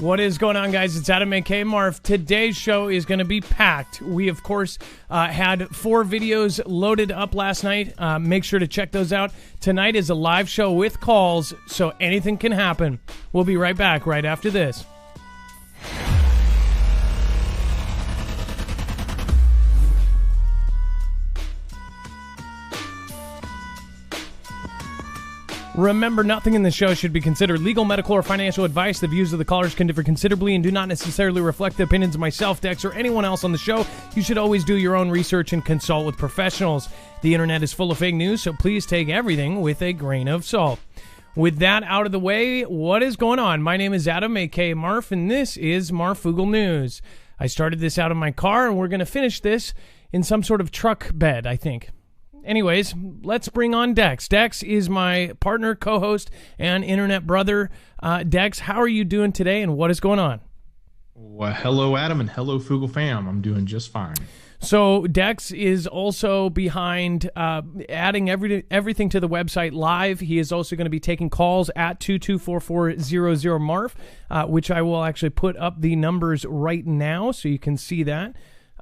What is going on, guys? It's Adam A.K. Marf. Today's show is going to be packed. We, of course, had 4 videos loaded up last night. Make sure to check those out. Tonight is a live show with calls, so anything can happen. We'll be right back right after this. Remember, nothing in the show should be considered legal, medical, or financial advice. The views of the callers can differ considerably and do not necessarily reflect the opinions of myself, Dex, or anyone else on the show. You should always do your own research and consult with professionals. The internet is full of fake news, so please take everything with a grain of salt. With that out of the way, what is going on? My name is Adam, a.k.a. Marf, and this is Marfoogle News. I started this out of my car, and we're going to finish this in some sort of truck bed, I think. Anyways, let's bring on Dex. Dex is my partner, co-host, and internet brother. Dex, how are you doing today, and what is going on? Well, hello, Adam, and hello, Foogle fam. I'm doing just fine. So Dex is also behind adding everything to the website live. He is also going to be taking calls at 224-400-MARF, which I will actually put up the numbers right now so you can see that.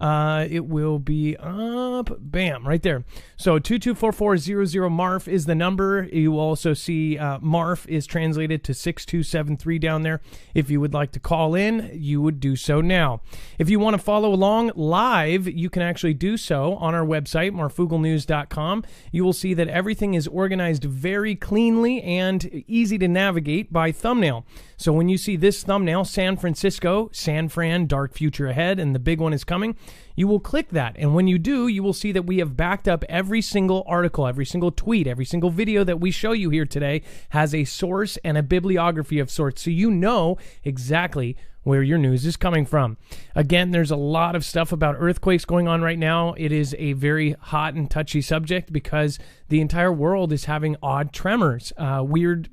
It will be up, bam, right there. So 224-400-MARF is the number. You will also see MARF is translated to 6273 down there. If you would like to call in, you would do so now. If you want to follow along live, you can actually do so on our website, marfooglenews.com. You will see that everything is organized very cleanly and easy to navigate by thumbnail. So when you see this thumbnail, San Francisco, San Fran, dark future ahead, and the big one is coming, you will click that. And when you do, you will see that we have backed up every single article, every single tweet, every single video that we show you here today has a source and a bibliography of sorts. So you know exactly where your news is coming from. Again, there's a lot of stuff about earthquakes going on right now. It is a very hot and touchy subject because the entire world is having odd tremors. Weird,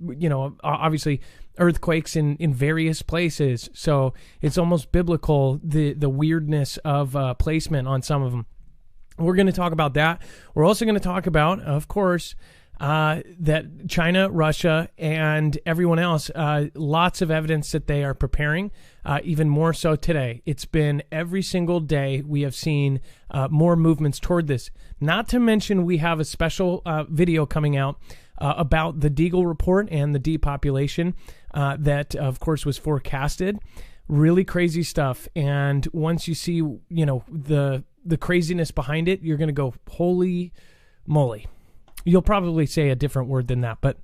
obviously earthquakes in various places. So it's almost biblical, the weirdness of placement on some of them. We're going to talk about that. We're also going to talk about, of course, that China, Russia, and everyone else, lots of evidence that they are preparing, even more so today. It's been every single day we have seen more movements toward this. Not to mention we have a special video coming out about the Deagle report and the depopulation that, of course, was forecasted. Really crazy stuff. And once you see, the craziness behind it, you're going to go, holy moly. You'll probably say a different word than that, but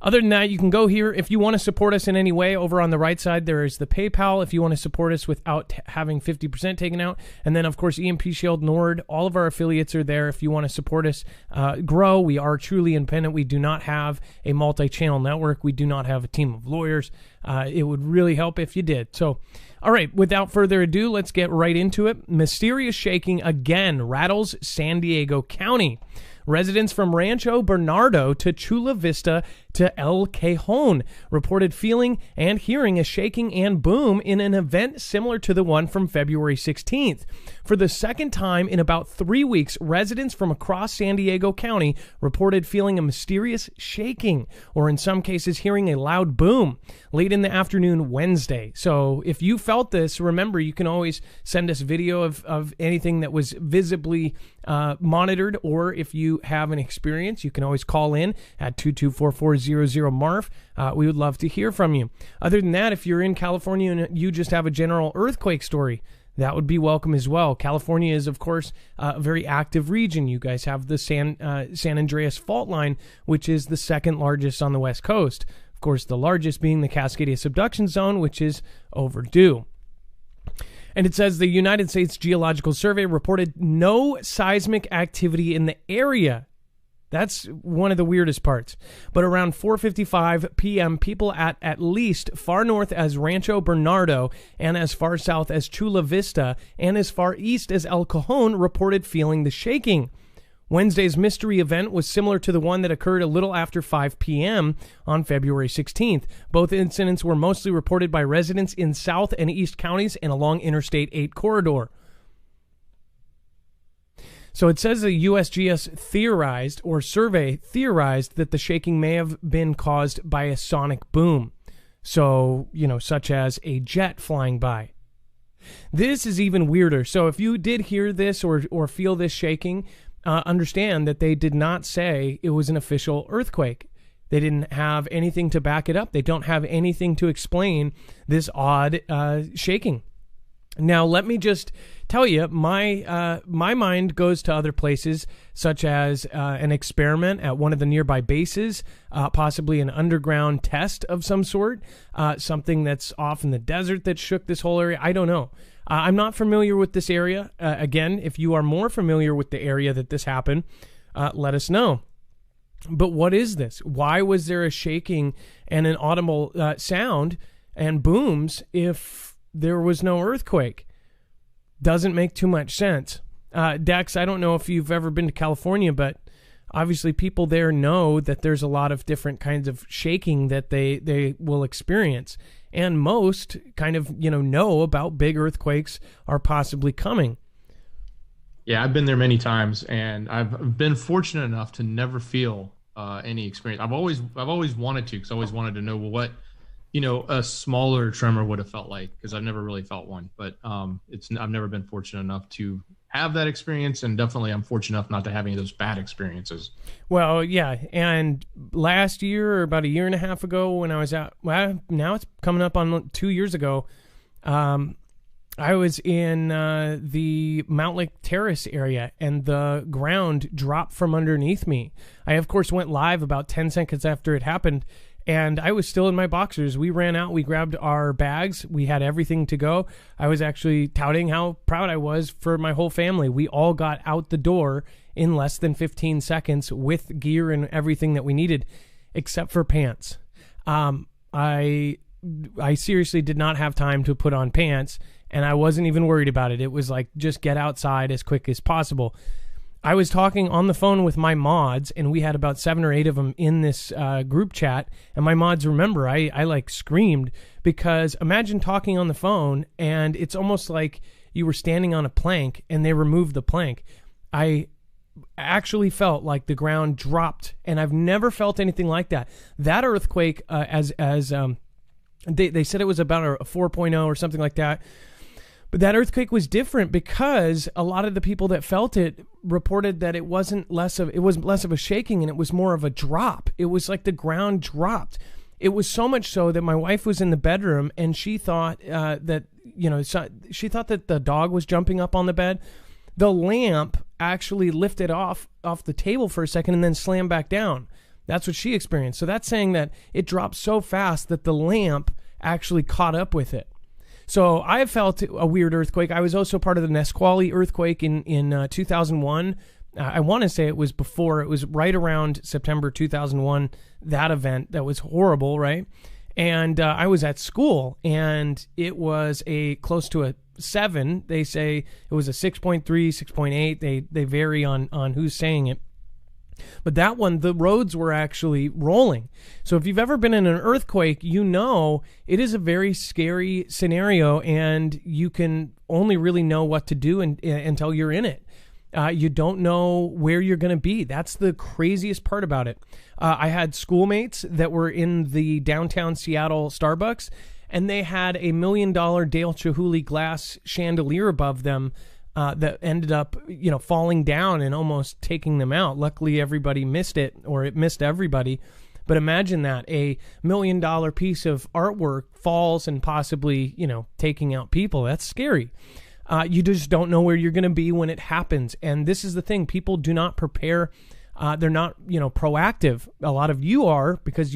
other than that, you can go here. If you want to support us in any way, over on the right side, there is the PayPal if you want to support us without having 50% taken out. And then, of course, EMP Shield, Nord, all of our affiliates are there if you want to support us grow. We are truly independent. We do not have a multi-channel network. We do not have a team of lawyers. It would really help if you did. So, all right, without further ado, let's get right into it. Mysterious shaking again rattles San Diego County. Residents from Rancho Bernardo to Chula Vista to El Cajon reported feeling and hearing a shaking and boom in an event similar to the one from February 16th. For the second time in about 3 weeks, residents from across San Diego County reported feeling a mysterious shaking, or in some cases hearing a loud boom, late in the afternoon Wednesday. So if you felt this, remember, you can always send us video of anything that was visibly monitored, or if you have an experience, you can always call in at 224-400-MARF. We would love to hear from you. Other than that, if you're in California and you just have a general earthquake story, that would be welcome as well. California is, of course, a very active region. You guys have the San Andreas fault line, which is the second largest on the West Coast. Of course, the largest being the Cascadia subduction zone, which is overdue. And it says the United States Geological Survey reported no seismic activity in the area. That's one of the weirdest parts. But around 4:55 p.m., people at least far north as Rancho Bernardo and as far south as Chula Vista and as far east as El Cajon reported feeling the shaking. Wednesday's mystery event was similar to the one that occurred a little after 5 p.m. on February 16th. Both incidents were mostly reported by residents in South and East counties and along Interstate 8 corridor. So it says the USGS survey theorized that the shaking may have been caused by a sonic boom. So, such as a jet flying by. This is even weirder. So if you did hear this or feel this shaking, understand that they did not say it was an official earthquake. They didn't have anything to back it up. They don't have anything to explain this odd shaking. Now, let me just tell you, my mind goes to other places, such as an experiment at one of the nearby bases, possibly an underground test of some sort, something that's off in the desert that shook this whole area. I don't know. I'm not familiar with this area. Again, if you are more familiar with the area that this happened, let us know. But what is this? Why was there a shaking and an audible sound and booms if there was no earthquake? Doesn't make too much sense. Dex, I don't know if you've ever been to California, but obviously people there know that there's a lot of different kinds of shaking that they will experience. And most kind of, know about big earthquakes are possibly coming. Yeah, I've been there many times, and I've been fortunate enough to never feel any experience. I've always wanted to, because I always wanted to know what a smaller tremor would have felt like, because I've never really felt one. But I've never been fortunate enough to have that experience, and definitely I'm fortunate enough not to have any of those bad experiences. Well, yeah, and last year, or about a year and a half ago, when I was out, well, now it's coming up on 2 years ago, I was in the Mount Lake Terrace area, and the ground dropped from underneath me. I, of course, went live about 10 seconds after it happened, and I was still in my boxers. We ran out. We grabbed our bags. We had everything to go. I was actually touting how proud I was for my whole family. We all got out the door in less than 15 seconds with gear and everything that we needed, except for pants. I seriously did not have time to put on pants, and I wasn't even worried about it. It was like, just get outside as quick as possible. I was talking on the phone with my mods, and we had about 7 or 8 of them in this group chat. And my mods remember, I like screamed, because imagine talking on the phone and it's almost like you were standing on a plank and they removed the plank. I actually felt like the ground dropped, and I've never felt anything like that. That earthquake, they said it was about a 4.0 or something like that. But that earthquake was different, because a lot of the people that felt it reported that it was less of a shaking, and it was more of a drop. It was like the ground dropped. It was so much so that my wife was in the bedroom, and she thought she thought that the dog was jumping up on the bed. The lamp actually lifted off the table for a second and then slammed back down. That's what she experienced. So that's saying that it dropped so fast that the lamp actually caught up with it. So I felt a weird earthquake. I was also part of the Nisqually earthquake in 2001. I want to say it was before. It was right around September 2001, that event. That was horrible, right? And I was at school, and it was close to a 7. They say it was a 6.3, 6.8. They vary on who's saying it. But that one, the roads were actually rolling. So if you've ever been in an earthquake, you know it is a very scary scenario, and you can only really know what to do until you're in it. You don't know where you're going to be. That's the craziest part about it. I had schoolmates that were in the downtown Seattle Starbucks, and they had a $1 million Dale Chihuly glass chandelier above them that ended up, falling down and almost taking them out. Luckily, everybody missed it, or it missed everybody. But imagine that, a $1 million piece of artwork falls and possibly, taking out people. That's scary. You just don't know where you're going to be when it happens. And this is the thing. People do not prepare. They're not, proactive. A lot of you are, because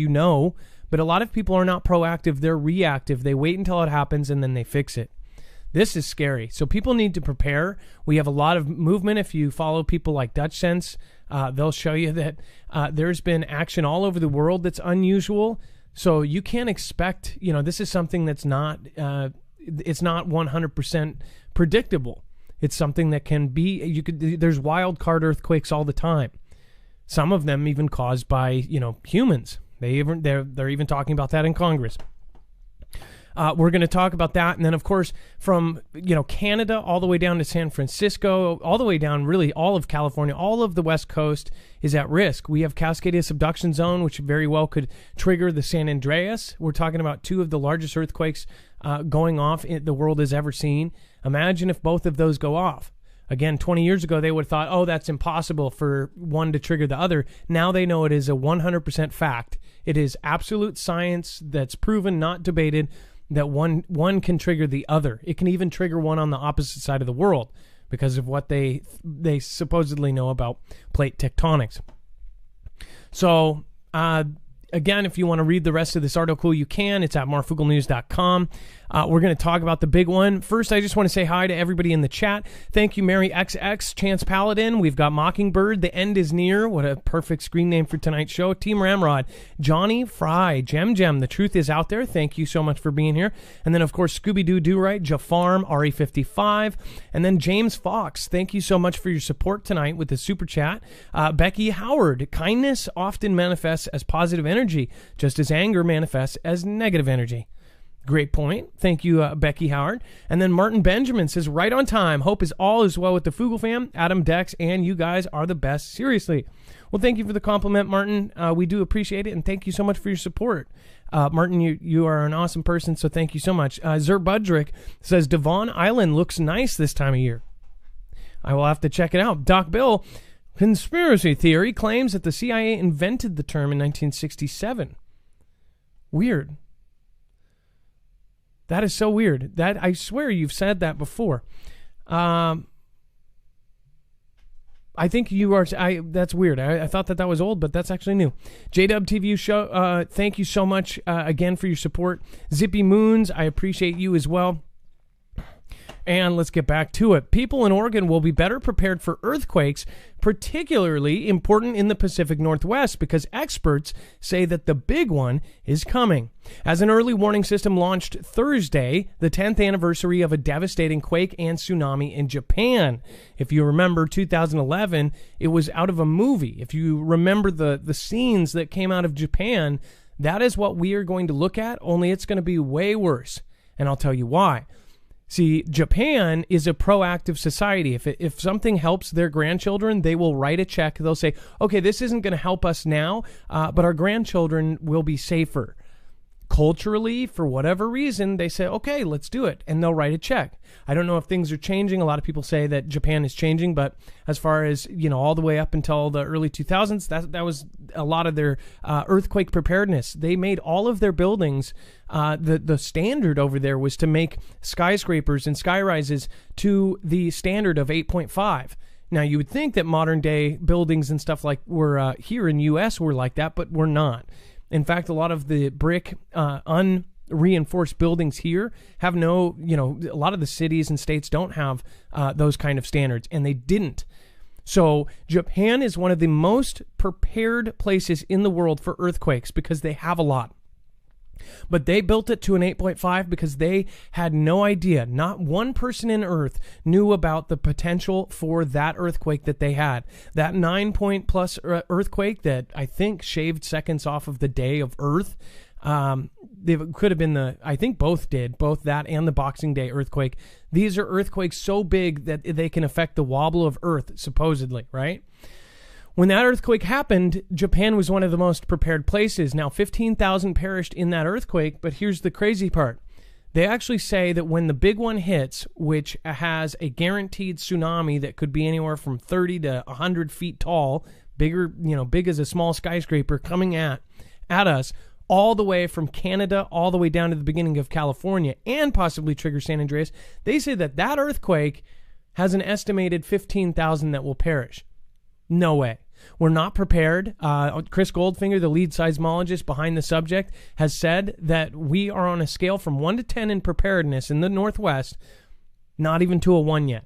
but a lot of people are not proactive. They're reactive. They wait until it happens and then they fix it. This is scary. So people need to prepare. We have a lot of movement. If you follow people like Dutch Sense, they'll show you that there's been action all over the world that's unusual. So you can't expect, this is something that's not, it's not 100% predictable. It's something that can be, there's wild card earthquakes all the time. Some of them even caused by, humans. They're even talking about that in Congress. We're going to talk about that. And then, of course, from Canada all the way down to San Francisco, all the way down really all of California, all of the West Coast is at risk. We have Cascadia subduction zone, which very well could trigger the San Andreas. We're talking about two of the largest earthquakes going off the world has ever seen. Imagine if both of those go off. Again, 20 years ago, they would have thought, oh, that's impossible for one to trigger the other. Now they know it is a 100% fact. It is absolute science that's proven, not debated, that one can trigger the other. It can even trigger one on the opposite side of the world because of what they supposedly know about plate tectonics. So, again, if you want to read the rest of this article, you can. It's at marfugelnews.com. We're going to talk about the big one. First, I just want to say hi to everybody in the chat. Thank you, Mary XX, Chance Paladin. We've got Mockingbird. The End is Near. What a perfect screen name for tonight's show. Team Ramrod. Johnny Fry. Gem. The Truth is Out There. Thank you so much for being here. And then, of course, Scooby-Doo Do-Right, Jafarm, RE55. And then James Fox. Thank you so much for your support tonight with the super chat. Becky Howard. Kindness often manifests as positive energy, just as anger manifests as negative energy. Great point. Thank you, Becky Howard. And then Martin Benjamin says, right on time. Hope all is well with the Fugel fam. Adam, Dex, and you guys are the best. Seriously. Well, thank you for the compliment, Martin. We do appreciate it, and thank you so much for your support. Martin, you are an awesome person, so thank you so much. Zer Budrick says, Devon Island looks nice this time of year. I will have to check it out. Doc Bill, conspiracy theory claims that the CIA invented the term in 1967. Weird. That is so weird. That I swear you've said that before. I think you are. That's weird. I thought that was old, but that's actually new. JW TV show. Thank you so much again for your support. Zippy Moons. I appreciate you as well. And let's get back to it. People in Oregon will be better prepared for earthquakes, particularly important in the Pacific Northwest, because experts say that the big one is coming. As an early warning system launched Thursday, the 10th anniversary of a devastating quake and tsunami in Japan. If you remember 2011, it was out of a movie. If you remember the scenes that came out of Japan, that is what we are going to look at, only it's going to be way worse. And I'll tell you why. See, Japan is a proactive society. If something helps their grandchildren, they will write a check. They'll say, okay, this isn't going to help us now, but our grandchildren will be safer. Culturally, for whatever reason, they say, okay, let's do it. And they'll write a check. I don't know if things are changing. A lot of people say that Japan is changing, but as far as, all the way up until the early 2000s, that was a lot of their earthquake preparedness. They made all of their buildings, the standard over there was to make skyscrapers and skyrises to the standard of 8.5. Now, you would think that modern day buildings and stuff like were here in U.S. were like that, but we're not. In fact, a lot of the brick unreinforced buildings here have a lot of the cities and states don't have those kind of standards, and they didn't. So Japan is one of the most prepared places in the world for earthquakes because they have a lot. But they built it to an 8.5 because they had no idea. Not one person in Earth knew about the potential for that earthquake that they had. That 9-point plus earthquake that I think shaved seconds off of the day of Earth. They could have been I think both did, both that and the Boxing Day earthquake. These are earthquakes so big that they can affect the wobble of Earth, supposedly, right? When that earthquake happened, Japan was one of the most prepared places. Now, 15,000 perished in that earthquake, but here's the crazy part. They actually say that when the big one hits, which has a guaranteed tsunami that could be anywhere from 30 to 100 feet tall, bigger, big as a small skyscraper coming at us, all the way from Canada, all the way down to the beginning of California, and possibly trigger San Andreas, they say that earthquake has an estimated 15,000 that will perish. No way. We're not prepared. Chris Goldfinger, the lead seismologist behind the subject, has said that we are on a scale from 1 to 10 in preparedness in the Northwest, not even to a 1 yet.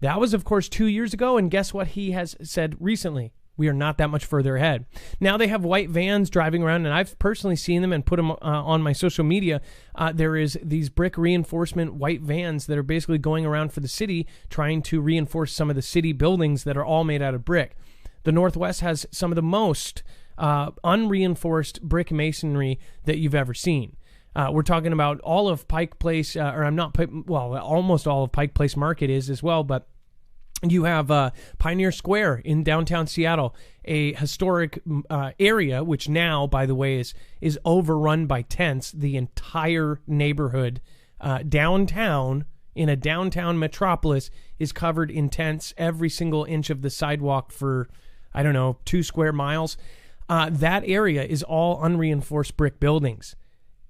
That was, of course, 2 years ago, and guess what he has said recently? We are not that much further ahead. Now they have white vans driving around, and I've personally seen them and put them on my social media. There is these brick reinforcement white vans that are basically going around for the city, trying to reinforce some of the city buildings that are all made out of brick. The Northwest has some of the most unreinforced brick masonry that you've ever seen. We're talking about all of Pike Place, almost all of Pike Place Market is as well, but you have Pioneer Square in downtown Seattle, a historic area, which now, by the way, is overrun by tents. The entire neighborhood downtown, in a downtown metropolis, is covered in tents. Every single inch of the sidewalk for, 2 square miles. That area is all unreinforced brick buildings.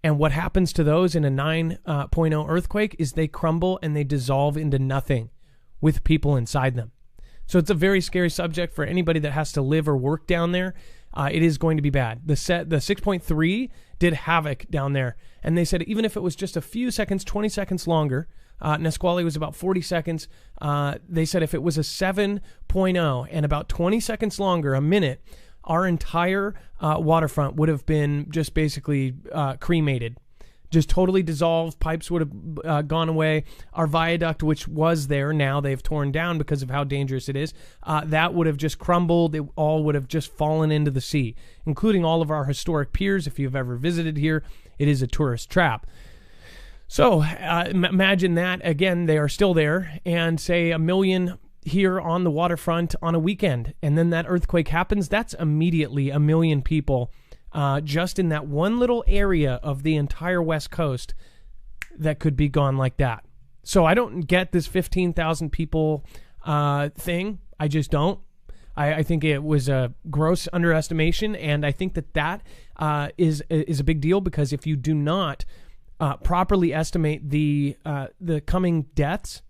And what happens to those in a 9.0 earthquake is they crumble and they dissolve into nothing with people inside them. So it's a very scary subject for anybody that has to live or work down there. It is going to be bad. The 6.3 did havoc down there. And they said even if it was just a few seconds, 20 seconds longer, Nisqually was about 40 seconds. They said if it was a 7.0 and about 20 seconds longer, a minute, our entire waterfront would have been just basically cremated, just totally dissolved. Pipes would have gone away. Our viaduct, which was there, now they've torn down because of how dangerous it is, that would have just crumbled. It all would have just fallen into the sea, including all of our historic piers. If you've ever visited here, it is a tourist trap. So imagine that. Again, they are still there, and say 1 million here on the waterfront on a weekend, and then that earthquake happens. That's immediately 1 million people just in that one little area of the entire West Coast that could be gone like that. So I don't get this 15,000 people thing. I just don't. I think it was a gross underestimation, and I think that is a big deal, because if you do not properly estimate the coming deaths,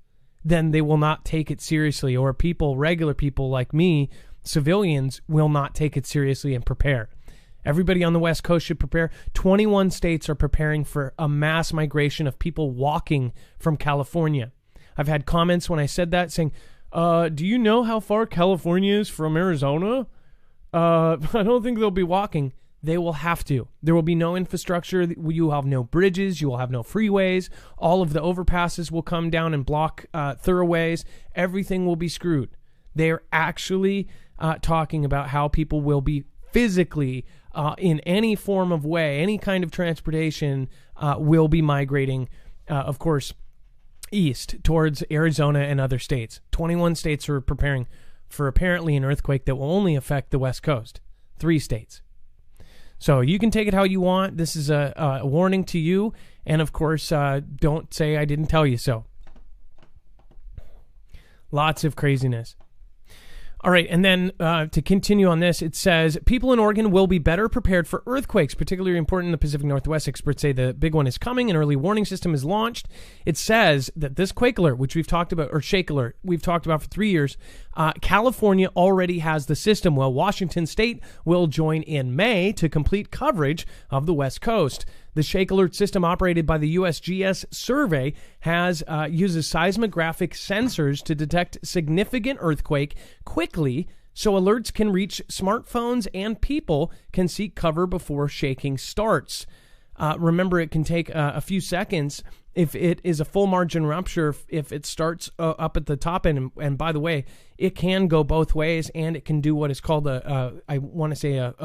then they will not take it seriously, or regular people like me, civilians, will not take it seriously and prepare. Everybody on the West Coast should prepare. 21 states are preparing for a mass migration of people walking from California. I've had comments when I said that saying, do you know how far California is from Arizona? I don't think they'll be walking. They will have to. There will be no infrastructure. You will have no bridges. You will have no freeways. All of the overpasses will come down and block thoroughways. Everything will be screwed. They're actually talking about how people will be physically, in any form of way, any kind of transportation, will be migrating, of course, east towards Arizona and other states. 21 states are preparing for apparently an earthquake that will only affect the West Coast. 3 states. So you can take it how you want. This is a warning to you. And of course, don't say I didn't tell you so. Lots of craziness. All right, and then to continue on this, it says, people in Oregon will be better prepared for earthquakes, particularly important in the Pacific Northwest. Experts say the big one is coming. An early warning system is launched. It says that this quake alert, which we've talked about, or shake alert, we've talked about for 3 years, California already has the system. Well, Washington State will join in May to complete coverage of the West Coast. The Shake Alert system, operated by the USGS survey, uses seismographic sensors to detect significant earthquake quickly, so alerts can reach smartphones and people can seek cover before shaking starts. Remember, it can take a few seconds if it is a full margin rupture, if it starts up at the top end. And by the way, it can go both ways, and it can do what is called a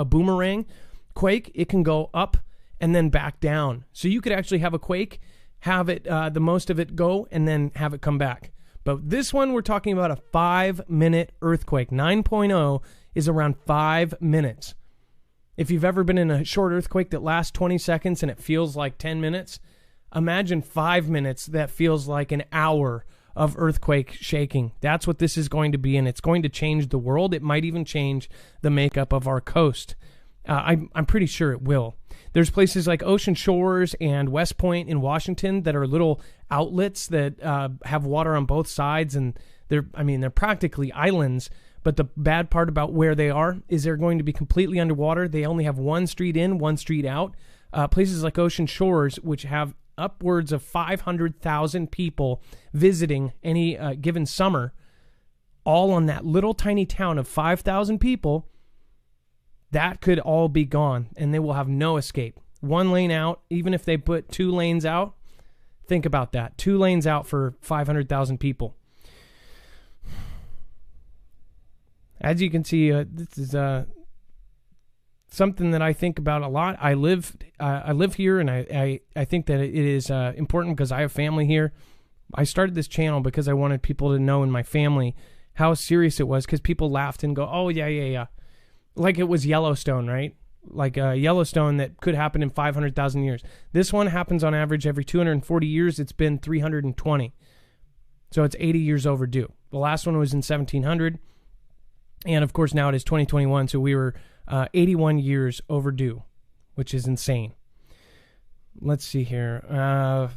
boomerang quake. It can go up and then back down. So you could actually have a quake, have it, the most of it go, and then have it come back. But this one, we're talking about a 5-minute earthquake. 9.0 is around 5 minutes. If you've ever been in a short earthquake that lasts 20 seconds and it feels like 10 minutes, imagine 5 minutes that feels like an hour of earthquake shaking. That's what this is going to be, and it's going to change the world. It might even change the makeup of our coast. I'm pretty sure it will. There's places like Ocean Shores and West Point in Washington that are little outlets that have water on both sides, and they're practically islands. But the bad part about where they are is they're going to be completely underwater. They only have one street in, one street out. Places like Ocean Shores, which have upwards of 500,000 people visiting any given summer, all on that little tiny town of 5,000 people, that could all be gone, and they will have no escape. 1 lane out, even if they put 2 lanes out, think about that. 2 lanes out for 500,000 people. As you can see, this is something that I think about a lot. I live here, and I think that it is important because I have family here. I started this channel because I wanted people to know in my family how serious it was, because people laughed and go, oh, yeah. Like it was Yellowstone, right? Like Yellowstone that could happen in 500,000 years. This one happens on average every 240 years. It's been 320. So it's 80 years overdue. The last one was in 1700. And, of course, now it is 2021, so we were 81 years overdue, which is insane. Let's see here.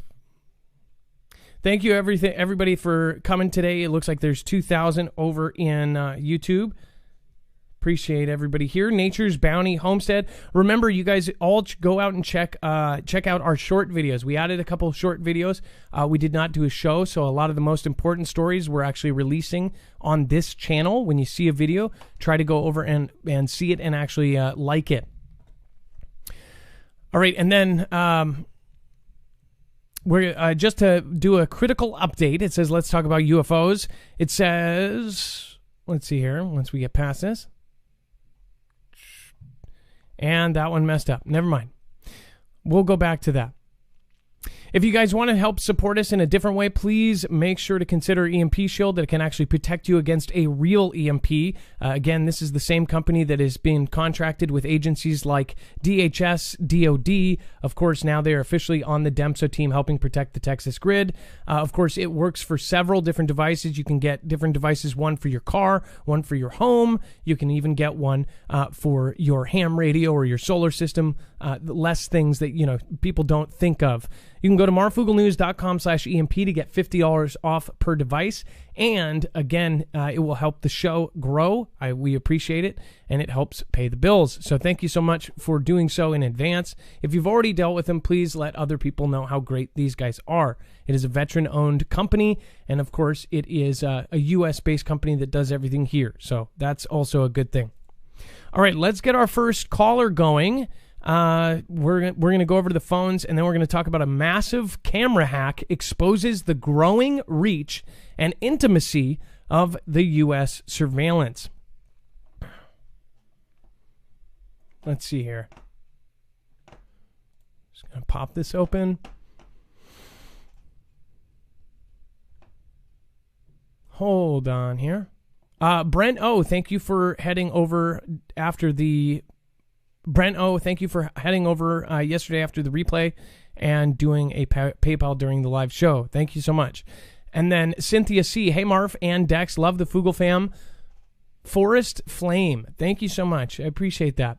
Thank you, everybody, for coming today. It looks like there's 2,000 over in YouTube. Appreciate everybody here. Nature's Bounty Homestead. Remember, you guys all go out and check out our short videos. We added a couple of short videos. We did not do a show, so a lot of the most important stories we're actually releasing on this channel. When you see a video, try to go over and see it and actually like it. All right, and then we're just to do a critical update. It says, let's talk about UFOs. It says, let's see here, once we get past this. And that one messed up. Never mind. We'll go back to that. If you guys want to help support us in a different way, please make sure to consider EMP Shield, that can actually protect you against a real EMP. Again, this is the same company that is being contracted with agencies like DHS, DOD. Of course, now they're officially on the DEMSO team helping protect the Texas grid. Of course, it works for several different devices. You can get different devices, one for your car, one for your home. You can even get one for your ham radio or your solar system. Less things that, people don't think of. You can go to marfugelnews.com/EMP to get $50 off per device. And again, it will help the show grow. We appreciate it, and it helps pay the bills. So thank you so much for doing so in advance. If you've already dealt with them, please let other people know how great these guys are. It is a veteran-owned company, and of course, it is a U.S.-based company that does everything here. So that's also a good thing. All right, let's get our first caller going. We're going to go over to the phones, and then we're going to talk about a massive camera hack exposes the growing reach and intimacy of the U.S. surveillance. Let's see here. Just going to pop this open. Hold on here. Brent O, thank you for heading over after the... Brent O, thank you for heading over yesterday after the replay and doing a PayPal during the live show. Thank you so much. And then Cynthia C, hey Marv and Dex, love the Fugel fam. Forest Flame, thank you so much. I appreciate that.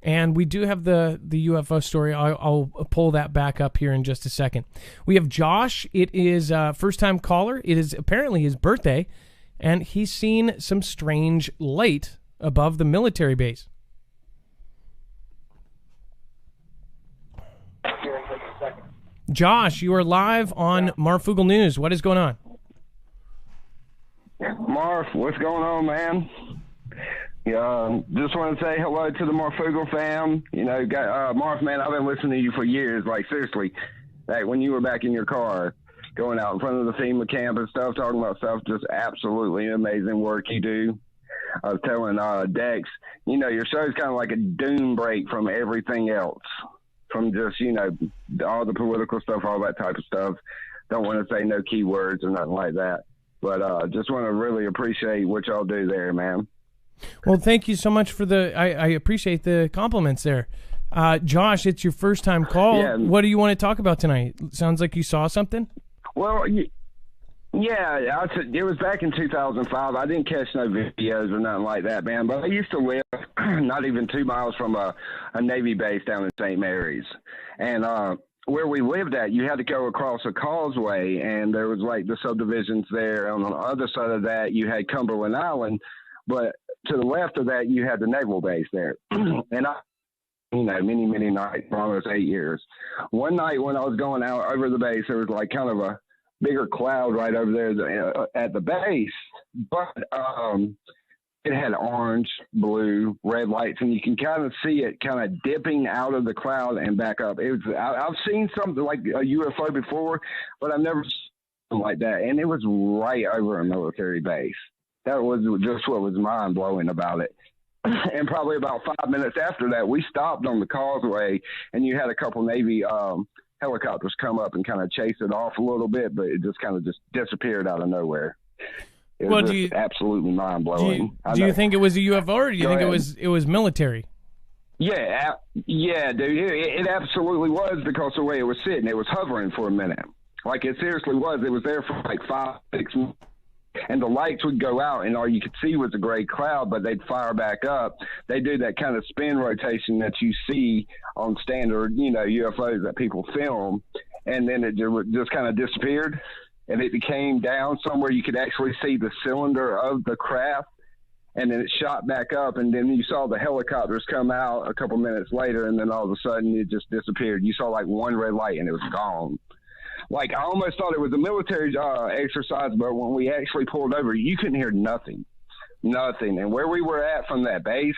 And we do have the UFO story. I'll pull that back up here in just a second. We have Josh. It is a first-time caller. It is apparently his birthday, and he's seen some strange light above the military base. Josh, you are live on Marv Fugel News. What is going on? Marv, what's going on, man? Just want to say hello to the Marv Fugel fam. Marv, man, I've been listening to you for years. Like, seriously, like when you were back in your car, going out in front of the FEMA camp and stuff, talking about stuff, just absolutely amazing work you do. I was telling Dex, your show's kind of like a dune break from everything else, from just, all the political stuff, all that type of stuff. Don't want to say no keywords or nothing like that. But just want to really appreciate what y'all do there, man. Well, thank you so much for I appreciate the compliments there. Josh, it's your first time call. Yeah. What do you want to talk about tonight? Sounds like you saw something? Well, yeah, it was back in 2005. I didn't catch no videos or nothing like that, man. But I used to live not even 2 miles from a Navy base down in St. Mary's. And where we lived at, you had to go across a causeway, and there was like the subdivisions there. On the other side of that, you had Cumberland Island. But to the left of that, you had the naval base there. And many, many nights for almost 8 years. One night when I was going out over the base, there was like kind of a bigger cloud right over there at the base, but it had orange, blue, red lights, and you can kind of see it kind of dipping out of the cloud and back up. I've seen something like a UFO before, but I've never seen something like that, and it was right over a military base. That was just what was mind-blowing about it. And probably about 5 minutes after that, we stopped on the causeway, and you had a couple Navy helicopters come up and kind of chase it off a little bit, but it just kind of just disappeared out of nowhere. It was absolutely mind blowing. Do you think it was a UFO, or do you think it was military? Yeah, dude. It absolutely was, because the way it was sitting, it was hovering for a minute. Like, it seriously was. It was there for like 5, 6 minutes. And the lights would go out, and all you could see was a gray cloud, but they'd fire back up. They do that kind of spin rotation that you see on standard, UFOs that people film, and then it just kind of disappeared, and it came down somewhere you could actually see the cylinder of the craft, and then it shot back up, and then you saw the helicopters come out a couple minutes later, and then all of a sudden it just disappeared. You saw like one red light, and it was gone. Like, I almost thought it was a military exercise, but when we actually pulled over, you couldn't hear nothing. And where we were at from that base,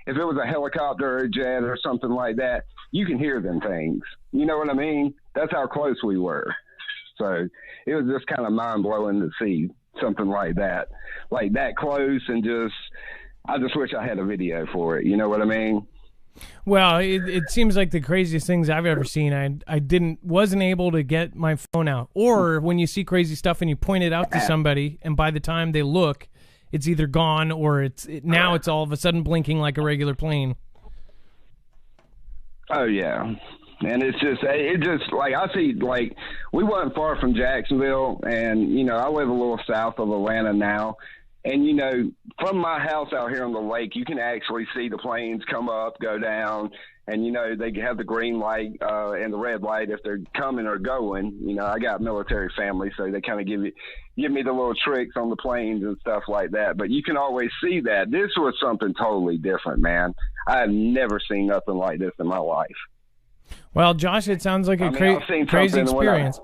if it was a helicopter or a jet or something like that, you can hear them things. You know what I mean? That's how close we were. So it was just kind of mind-blowing to see something like that close, and I just wish I had a video for it. You know what I mean? Well, it seems like the craziest things I've ever seen. I wasn't able to get my phone out. Or when you see crazy stuff and you point it out to somebody, and by the time they look, it's either gone or now it's all of a sudden blinking like a regular plane. Oh yeah, and it just like, I see, like, we weren't far from Jacksonville, and I live a little south of Atlanta now. And, from my house out here on the lake, you can actually see the planes come up, go down, and, they have the green light and the red light if they're coming or going. I got military family, so they kind of give me the little tricks on the planes and stuff like that. But you can always see that. This was something totally different, man. I have never seen nothing like this in my life. Well, Josh, it sounds like a crazy experience.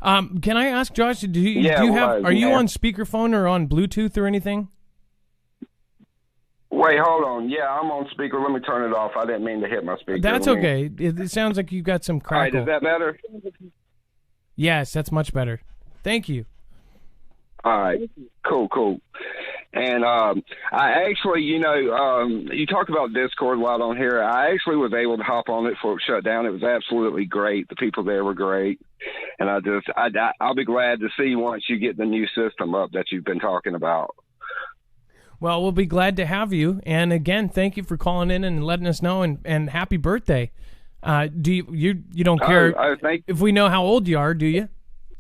Can I ask, Josh, are you on speakerphone or on Bluetooth or anything? Wait, hold on. Yeah, I'm on speaker. Let me turn it off. I didn't mean to hit my speaker. That's okay. It sounds like you've got some crackle. All right, is that better? Yes, that's much better. Thank you. All right, cool. And I actually, you talk about Discord a lot on here. I actually was able to hop on it before it shut down. It was absolutely great. The people there were great. And I'll be glad to see once you get the new system up that you've been talking about. Well, we'll be glad to have you. And again, thank you for calling in and letting us know, and happy birthday. Do you don't care if we know how old you are, do you?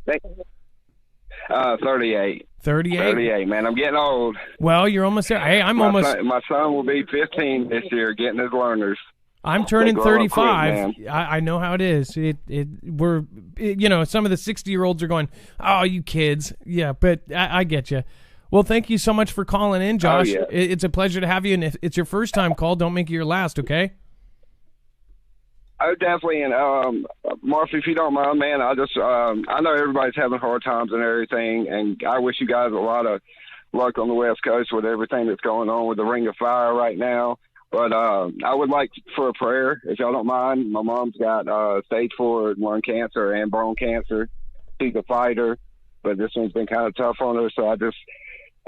38. 38? 38, man. I'm getting old. Well, you're almost there. Hey, my son will be 15 this year, getting his learners. I'm turning 35. Quick, I know how it is. Some of the 60-year-olds are going, "Oh, you kids." Yeah, but I get you. Well, thank you so much for calling in, Josh. Oh, yeah. It's a pleasure to have you. And if it's your first time call, don't make it your last, okay? Oh, definitely. And Murphy, if you don't mind, man, I know everybody's having hard times and everything, and I wish you guys a lot of luck on the West Coast with everything that's going on with the Ring of Fire right now. But I would like for a prayer, if y'all don't mind. My mom's got stage 4 lung cancer and bone cancer. She's a fighter, but this one's been kind of tough on her. So the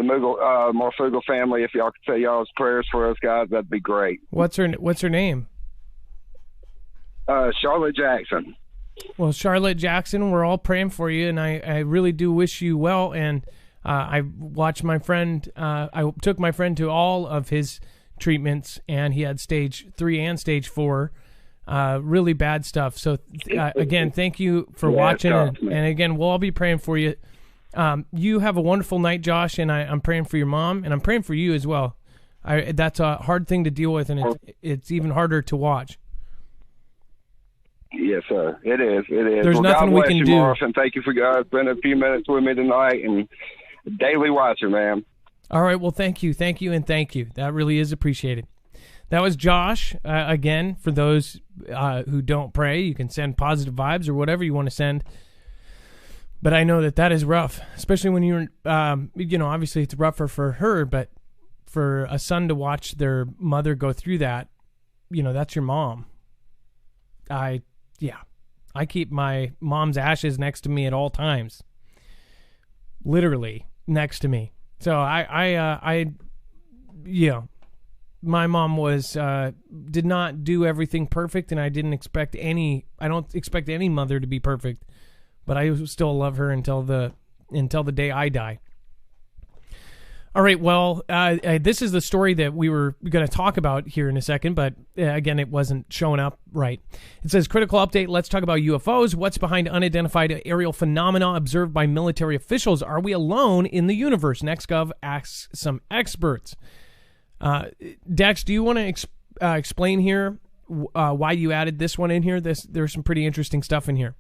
Marfugal family, if y'all could say y'all's prayers for us guys, that'd be great. What's her name? Charlotte Jackson. Well, Charlotte Jackson, we're all praying for you, and I really do wish you well. And I watched my friend. I took my friend to all of his treatments, and he had stage 3 and stage 4, really bad stuff. So again, thank you for watching, and again, we'll all be praying for you. You have a wonderful night, Josh, and I'm praying for your mom, and I'm praying for you as well. That's a hard thing to deal with, and it's even harder to watch. Yes, sir. It is. There's nothing we can do. Morris, and thank you for spending a few minutes with me tonight, and daily watcher, man. All right. Well, thank you. And thank you. That really is appreciated. That was Josh. Again, for those who don't pray, you can send positive vibes or whatever you want to send. But I know that is rough, especially when you're, obviously it's rougher for her, but for a son to watch their mother go through that, that's your mom. I keep my mom's ashes next to me at all times. Literally next to me. So my mom was did not do everything perfect, and I don't expect any mother to be perfect, but I still love her until the day I die. All right, well, this is the story that we were going to talk about here in a second, but again, it wasn't showing up right. It says, critical update, let's talk about UFOs. What's behind unidentified aerial phenomena observed by military officials? Are we alone in the universe? NextGov asks some experts. Dex, do you want to explain here why you added this one in here? There's some pretty interesting stuff in here.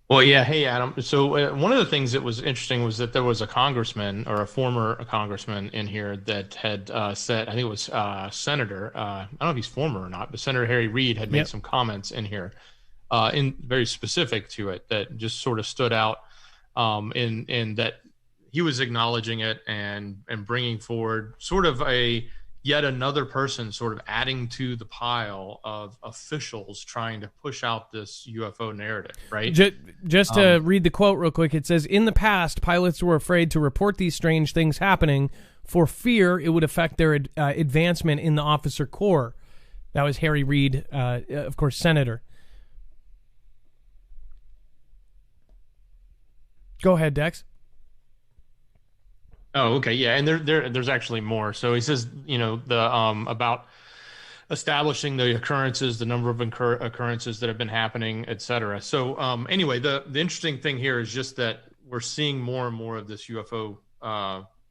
Well, yeah. Hey, Adam. So one of the things that was interesting was that there was a congressman or a former congressman in here that had said, I think it was Senator, I don't know if he's former or not, but Senator Harry Reid had made some comments in here in very specific to it that just sort of stood out in that he was acknowledging it and bringing forward sort of yet another person sort of adding to the pile of officials trying to push out this UFO narrative, right? Just to read the quote real quick, it says, in the past, pilots were afraid to report these strange things happening for fear it would affect their advancement in the officer corps. That was Harry Reid, of course, Senator. Go ahead, Dex. Oh, okay, yeah, and there's actually more. So he says, the about establishing the occurrences, the number of occurrences that have been happening, et cetera. So anyway, the interesting thing here is just that we're seeing more and more of this UFO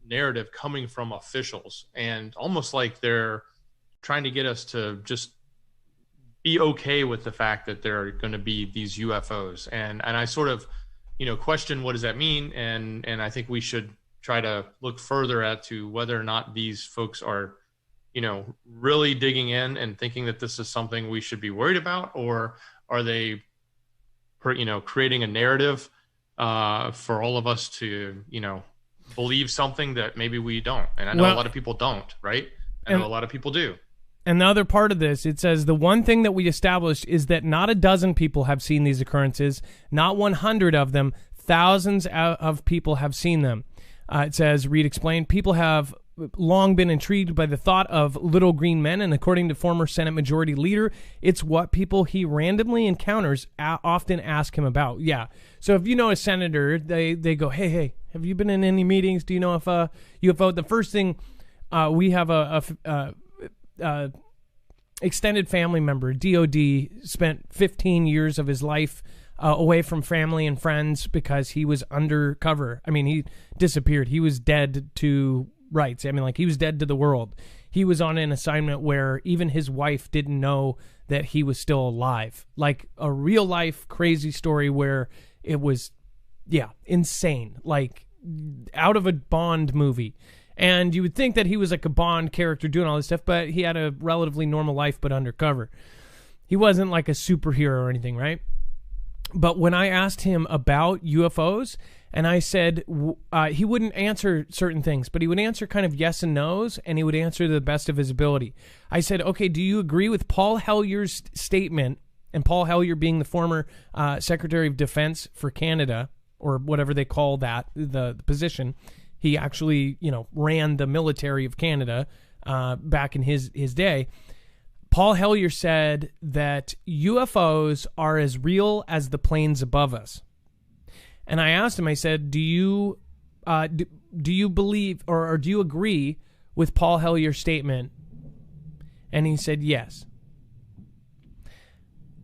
narrative coming from officials, and almost like they're trying to get us to just be okay with the fact that there are going to be these UFOs. And I sort of, question what does that mean, and I think we should try to look further at to whether or not these folks are, really digging in and thinking that this is something we should be worried about, or are they, creating a narrative for all of us to, believe something that maybe we don't. And I know a lot of people don't, right? I know a lot of people do. And the other part of this, it says the one thing that we established is that not a dozen people have seen these occurrences, not 100 of them, thousands of people have seen them. It says, Reid explained, people have long been intrigued by the thought of little green men, and according to former Senate Majority Leader, it's what people he randomly encounters often ask him about. Yeah. So if you know a senator, they go, hey, have you been in any meetings? Do you know if UFO? The first thing, we have a extended family member, DOD, spent 15 years of his life away from family and friends because he was undercover. I mean, he disappeared. He was dead to rights. I mean, like, he was dead to the world. He was on an assignment where even his wife didn't know that he was still alive. Like a real life crazy story where it was, insane. Like out of a Bond movie. And you would think that he was like a Bond character doing all this stuff, but he had a relatively normal life, but undercover. He wasn't like a superhero or anything, right? But when I asked him about UFOs, and I said he wouldn't answer certain things, but he would answer kind of yes and no's, and he would answer to the best of his ability. I said, okay, do you agree with Paul Hellier's statement, and Paul Hellyer being the former Secretary of Defense for Canada, or whatever they call that, the position. He actually, ran the military of Canada back in his day. Paul Hellyer said that UFOs are as real as the planes above us. And I asked him, I said, do you believe or do you agree with Paul Hellyer's statement? And he said, yes.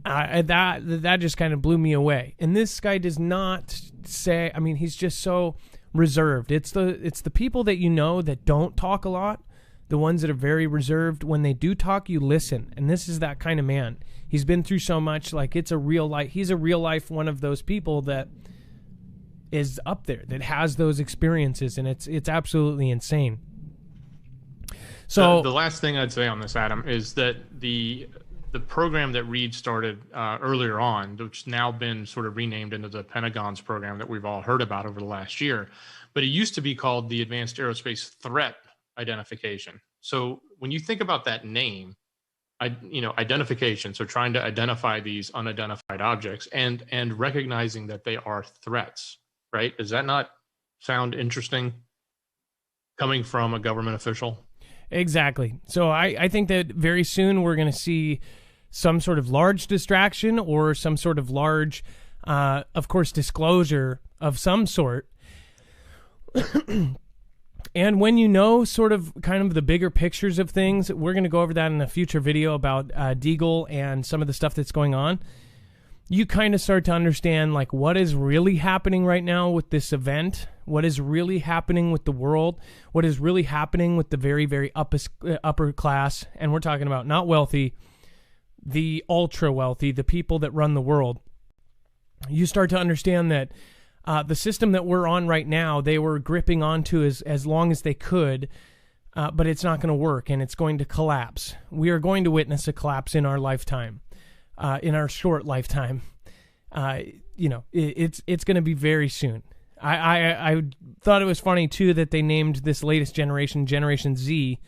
That just kind of blew me away. And this guy does not say, I mean, he's just so reserved. It's the people that that don't talk a lot. The ones that are very reserved, when they do talk, you listen. And this is that kind of man. He's been through so much. Like, it's a real life. He's a real life one of those people that is up there, that has those experiences, and it's absolutely insane. So the last thing I'd say on this, Adam, is that the program that Reid started earlier on, which has now been sort of renamed into the Pentagon's program that we've all heard about over the last year, but it used to be called the Advanced Aerospace Threat Identification. So when you think about that name, identification, so trying to identify these unidentified objects and recognizing that they are threats, right? Does that not sound interesting? coming from a government official. Exactly. So I think that very soon we're going to see some sort of large distraction or some sort of large, of course, disclosure of some sort. And when you know sort of kind of the bigger pictures of things, we're going to go over that in a future video about Deagle and some of the stuff that's going on. You kind of start to understand like what is really happening right now with this event, what is really happening with the world, what is really happening with the very, very upper class. And we're talking about not wealthy, the ultra wealthy, the people that run the world. You start to understand that the system that we're on right now, they were gripping onto as long as they could, but it's not going to work and it's going to collapse. We are going to witness a collapse in our lifetime, in our short lifetime. It's going to be very soon. I thought it was funny too that they named this latest generation Generation Z,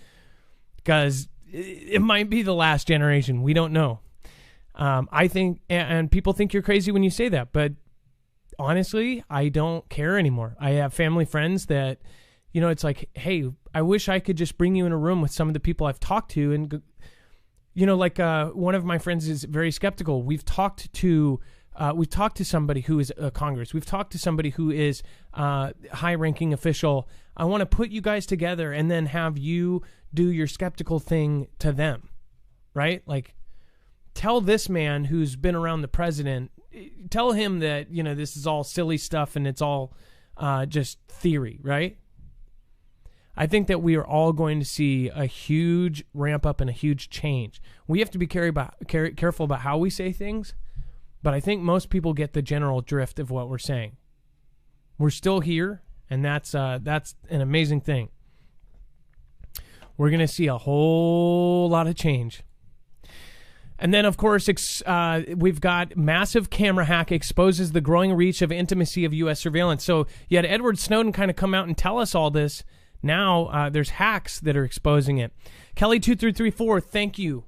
because it might be the last generation. We don't know. I think, and people think you're crazy when you say that, but honestly, I don't care anymore. I have family friends that, it's like, hey, I wish I could just bring you in a room with some of the people I've talked to. And, one of my friends is very skeptical. We've talked to somebody who is a Congress. We've talked to somebody who is a high-ranking official. I want to put you guys together and then have you do your skeptical thing to them, right? Like, tell this man who's been around the president, tell him that, this is all silly stuff and it's all just theory, right? I think that we are all going to see a huge ramp up and a huge change. We have to be careful about how we say things, but I think most people get the general drift of what we're saying. We're still here, and that's an amazing thing. We're going to see a whole lot of change. And then, of course, we've got massive camera hack exposes the growing reach of intimacy of U.S. surveillance. So you had Edward Snowden kind of come out and tell us all this. Now there's hacks that are exposing it. Kelly2334, thank you.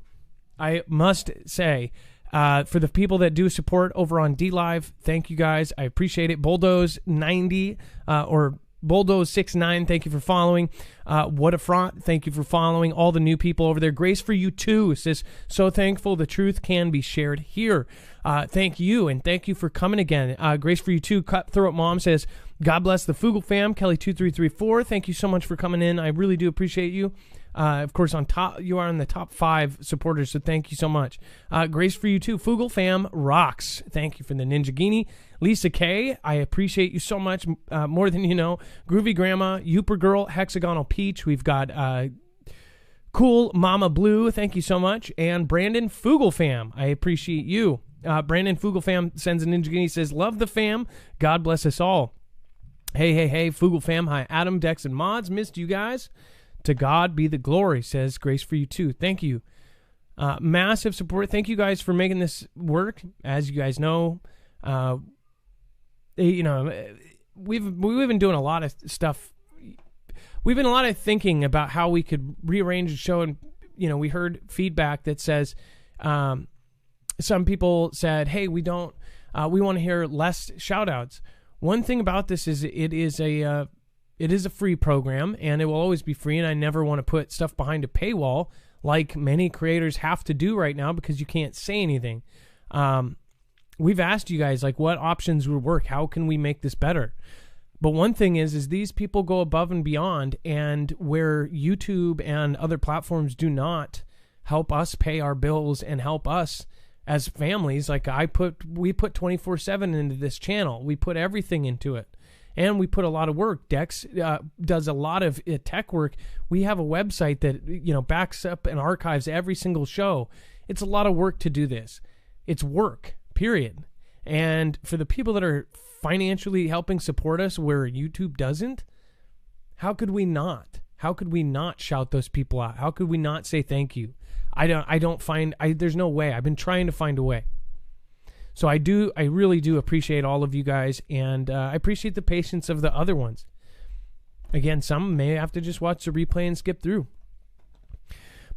I must say, for the people that do support over on DLive, thank you guys. I appreciate it. Bulldoze90 or Bulldoze69, thank you for following. What a Front, thank you for following. All the new people over there. Grace for you too says, so thankful the truth can be shared here. Thank you, and thank you for coming again. Grace for you too. Cutthroat Mom says, God bless the Fugel fam. Kelly2334, thank you so much for coming in. I really do appreciate you. Of course, on top, you are in the top 5 supporters, so thank you so much. Grace for you too. Fugel fam rocks. Thank you for the Ninja Guinea. Lisa K, I appreciate you so much, more than you know. Groovy Grandma, Youper Girl, Hexagonal Peach. We've got Cool Mama Blue. Thank you so much. And Brandon Fugel fam, I appreciate you. Brandon Fugel fam sends a Ninja Guinea, says, love the fam. God bless us all. Hey, Fugel fam. Hi, Adam, Dex, and Mods. Missed you guys. To God be the glory, says Grace for you too. Thank you. Massive support. Thank you guys for making this work. As you guys know, we've been doing a lot of stuff. We've been a lot of thinking about how we could rearrange the show, and we heard feedback that says some people said, hey, we want to hear less shout outs. One thing about this is it is a free program, and it will always be free, and I never want to put stuff behind a paywall like many creators have to do right now because you can't say anything. We've asked you guys, like, what options would work? How can we make this better? But one thing is these people go above and beyond, and where YouTube and other platforms do not help us pay our bills and help us as families, like we put 24/7 into this channel. We put everything into it. And we put a lot of work. Dex does a lot of tech work. We have a website that backs up and archives every single show. It's a lot of work to do this. It's work, period. And for the people that are financially helping support us where YouTube doesn't, how could we not? How could we not shout those people out? How could we not say thank you? There's no way. I've been trying to find a way. So I really do appreciate all of you guys, and I appreciate the patience of the other ones. Again, some may have to just watch the replay and skip through.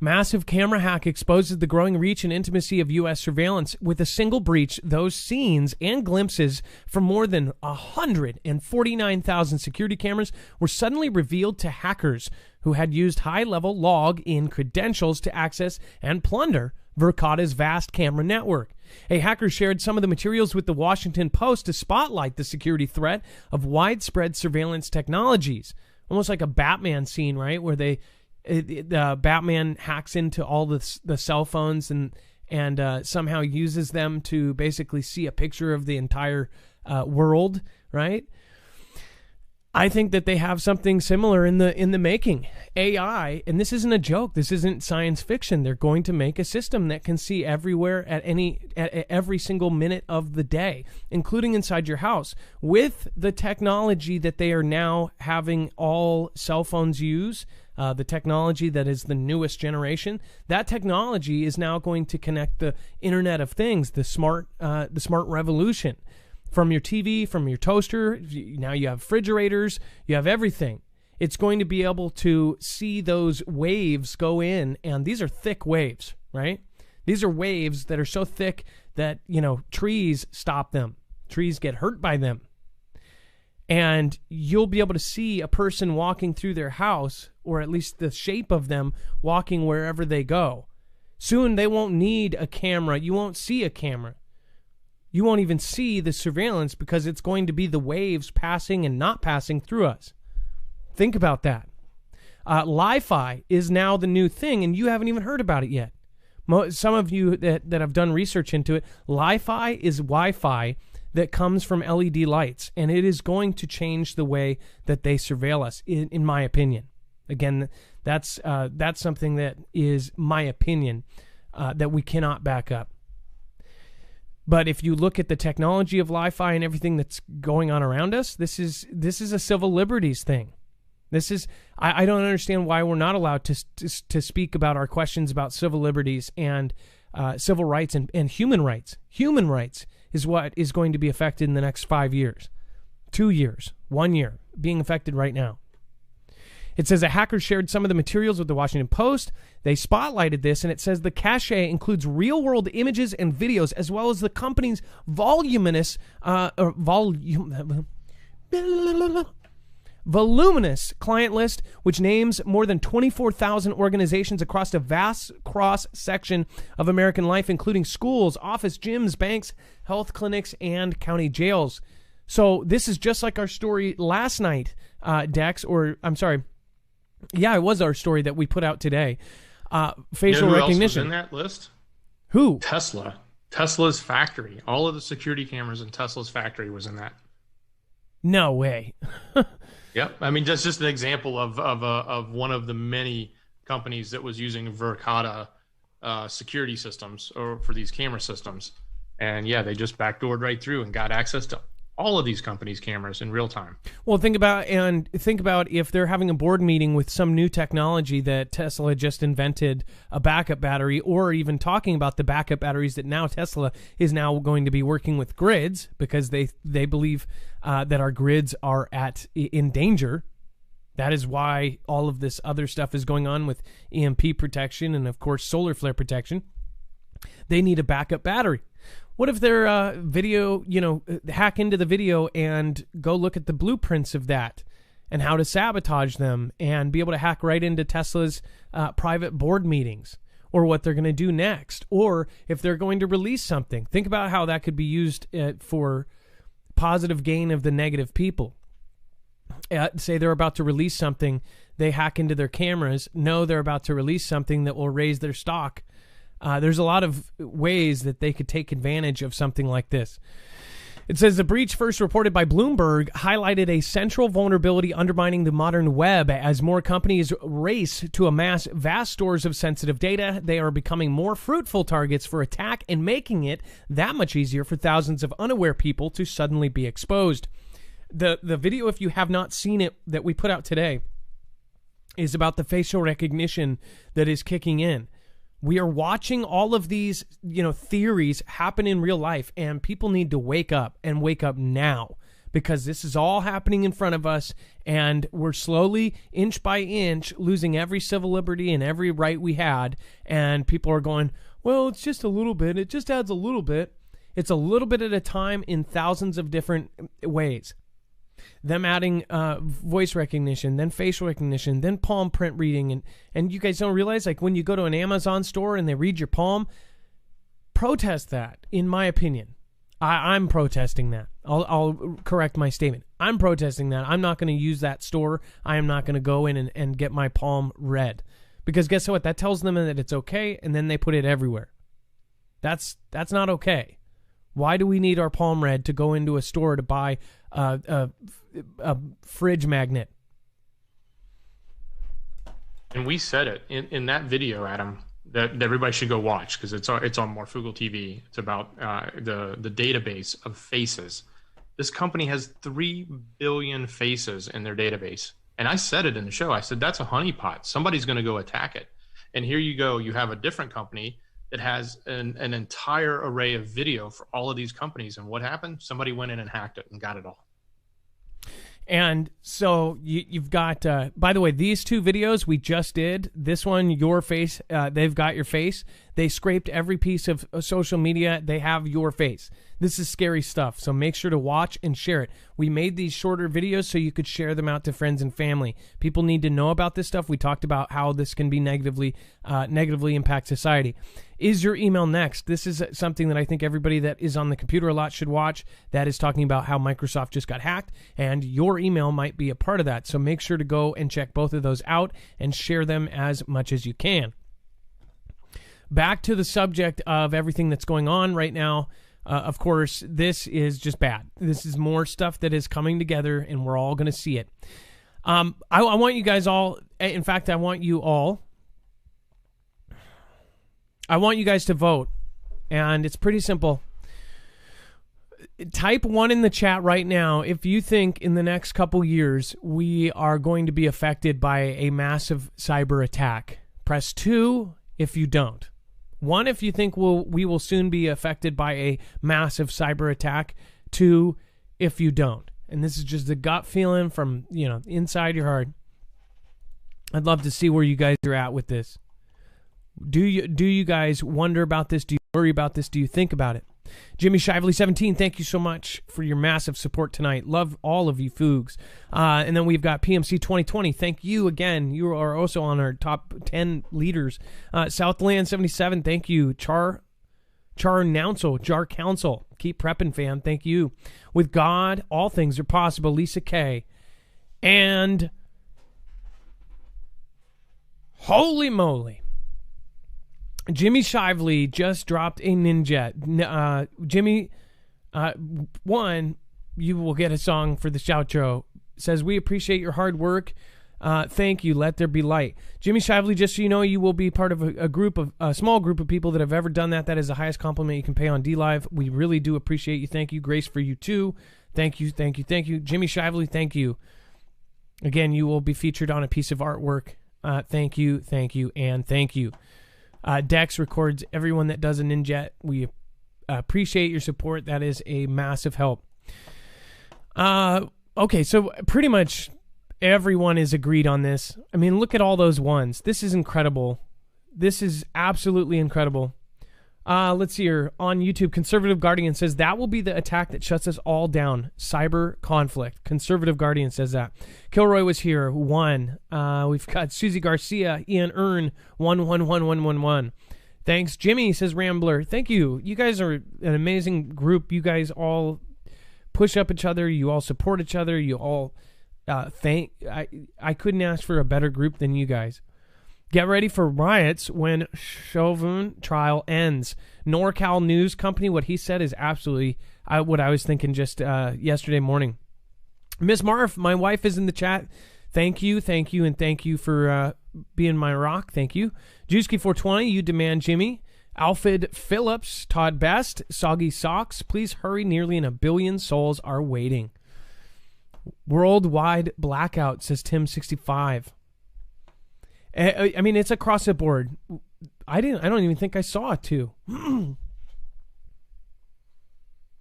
Massive camera hack exposes the growing reach and intimacy of U.S. surveillance. With a single breach, those scenes and glimpses from more than 149,000 security cameras were suddenly revealed to hackers who had used high-level log-in credentials to access and plunder Verkada's vast camera network. A hacker shared some of the materials with the Washington Post to spotlight the security threat of widespread surveillance technologies. Almost like a Batman scene, right? Where Batman hacks into all the cell phones and somehow uses them to basically see a picture of the entire world, right? I think that they have something similar in the making. AI, and this isn't a joke. This isn't science fiction. They're going to make a system that can see everywhere at every single minute of the day, including inside your house. With the technology that they are now having all cell phones use, the technology that is the newest generation, that technology is now going to connect the Internet of Things, the smart revolution. From your TV, from your toaster, now you have refrigerators, you have everything. It's going to be able to see those waves go in, and these are thick waves, right? These are waves that are so thick that, trees stop them. Trees get hurt by them. And you'll be able to see a person walking through their house, or at least the shape of them walking wherever they go. Soon they won't need a camera. You won't see a camera. You won't even see the surveillance because it's going to be the waves passing and not passing through us. Think about that. Li-Fi is now the new thing, and you haven't even heard about it yet. Some of you that have done research into it, Li-Fi is Wi-Fi that comes from LED lights, and it is going to change the way that they surveil us, in my opinion. Again, that's something that is my opinion that we cannot back up. But if you look at the technology of Li-Fi and everything that's going on around us, this is a civil liberties thing. I don't understand why we're not allowed to speak about our questions about civil liberties and civil rights and human rights. Human rights is what is going to be affected in the next 5 years, 2 years, 1 year, being affected right now. It says a hacker shared some of the materials with the Washington Post. They spotlighted this, and it says the cache includes real-world images and videos, as well as the company's voluminous client list, which names more than 24,000 organizations across a vast cross-section of American life, including schools, office, gyms, banks, health clinics, and county jails. So this is just like our story last night, Dex, or I'm sorry. Yeah, it was our story that we put out today. Facial recognition. Else was in that list? Who? Tesla. Tesla's factory. All of the security cameras in Tesla's factory was in that. No way. Yep. I mean, that's just an example of one of the many companies that was using Verkada security systems or for these camera systems. And yeah, they just backdoored right through and got access to all of these companies' cameras in real time. Well, think about if they're having a board meeting with some new technology that Tesla just invented, a backup battery, or even talking about the backup batteries that now Tesla is now going to be working with grids because they believe that our grids are in danger. That is why all of this other stuff is going on with EMP protection and, of course, solar flare protection. They need a backup battery. What if they're hack into the video and go look at the blueprints of that and how to sabotage them and be able to hack right into Tesla's private board meetings or what they're going to do next, or if they're going to release something. Think about how that could be used for positive gain of the negative people. Say they're about to release something, they hack into their cameras, know they're about to release something that will raise their stock. There's a lot of ways that they could take advantage of something like this. It says the breach, first reported by Bloomberg, highlighted a central vulnerability undermining the modern web. As more companies race to amass vast stores of sensitive data, they are becoming more fruitful targets for attack and making it that much easier for thousands of unaware people to suddenly be exposed. The video, if you have not seen it, that we put out today is about the facial recognition that is kicking in. We are watching all of these, theories happen in real life, and people need to wake up and wake up now because this is all happening in front of us, and we're slowly, inch by inch, losing every civil liberty and every right we had, and people are going, well, it's just a little bit. It just adds a little bit. It's a little bit at a time in thousands of different ways. Them adding voice recognition, then facial recognition, then palm print reading. And you guys don't realize, like, when you go to an Amazon store and they read your palm, protest that, in my opinion. I'm protesting that. I'll correct my statement. I'm protesting that. I'm not going to use that store. I am not going to go in and get my palm read. Because guess what? That tells them that it's okay, and then they put it everywhere. That's not okay. Why do we need our palm read to go into a store to buy a fridge magnet? And we said it in that video, Adam, that everybody should go watch, because it's on Morfugal TV. It's about the database of faces. This company has 3 billion faces in their database. And I said it in the show. I said, that's a honeypot. Somebody's going to go attack it. And here you go. You have a different company that has an entire array of video for all of these companies. And what happened? Somebody went in and hacked it and got it all. And so you've got, by the way, these 2 videos we just did, this one, your face, they've got your face. They scraped every piece of social media. They have your face. This is scary stuff. So make sure to watch and share it. We made these shorter videos so you could share them out to friends and family. People need to know about this stuff. We talked about how this can be negatively impact society. Is your email next? This is something that I think everybody that is on the computer a lot should watch. That is talking about how Microsoft just got hacked, and your email might be a part of that. So make sure to go and check both of those out and share them as much as you can. Back to the subject of everything that's going on right now. Of course, this is just bad. This is more stuff that is coming together, and we're all going to see it. I want you guys all, in fact, I want you guys to vote, and it's pretty simple. Type 1 in the chat right now if you think in the next couple years we are going to be affected by a massive cyber attack. Press 2 if you don't. 1 if you think we will soon be affected by a massive cyber attack. 2 if you don't. And this is just a gut feeling from, inside your heart. I'd love to see where you guys are at with this. Do you guys wonder about this? Do you worry about this? Do you think about it? Jimmy Shively 17, thank you so much for your massive support tonight. Love all of you Foogs. And then we've got PMC 2020. Thank you again. You are also on our top 10 leaders. Southland 77, thank you. Jar Council. Keep prepping, fam. Thank you. With God, all things are possible. Lisa K. And holy moly, Jimmy Shively just dropped a ninja. Jimmy, 1, you will get a song for the outro. Says, we appreciate your hard work. Thank you. Let there be light. Jimmy Shively, just so you know, you will be part of a small group of people that have ever done that. That is the highest compliment you can pay on DLive. We really do appreciate you. Thank you. Grace for you too. Thank you. Thank you. Thank you. Jimmy Shively, thank you. Again, you will be featured on a piece of artwork. Thank you. Thank you. And thank you. Dex records everyone that does a Ninja. We appreciate your support. That is a massive help. Okay, so pretty much everyone is agreed on this. I mean, look at all those ones. This is incredible. This is absolutely incredible. Let's see here. On YouTube, Conservative Guardian says that will be the attack that shuts us all down. Cyber conflict. Conservative Guardian says that. Kilroy was here. 1. We've got Susie Garcia, Ian Earn, 111111. Thanks. Jimmy says Rambler. Thank you. You guys are an amazing group. You guys all push up each other. You all support each other. You all I couldn't ask for a better group than you guys. Get ready for riots when Chauvin trial ends. NorCal News Company, what he said is absolutely what I was thinking just yesterday morning. Miss Marv, my wife is in the chat. Thank you, and thank you for being my rock. Thank you. Juicy420, you demand Jimmy. Alfred Phillips, Todd Best, Soggy Socks, please hurry. Nearly 1 billion souls are waiting. Worldwide blackout, says Tim65. I mean, it's across the board. I don't even think I saw it too.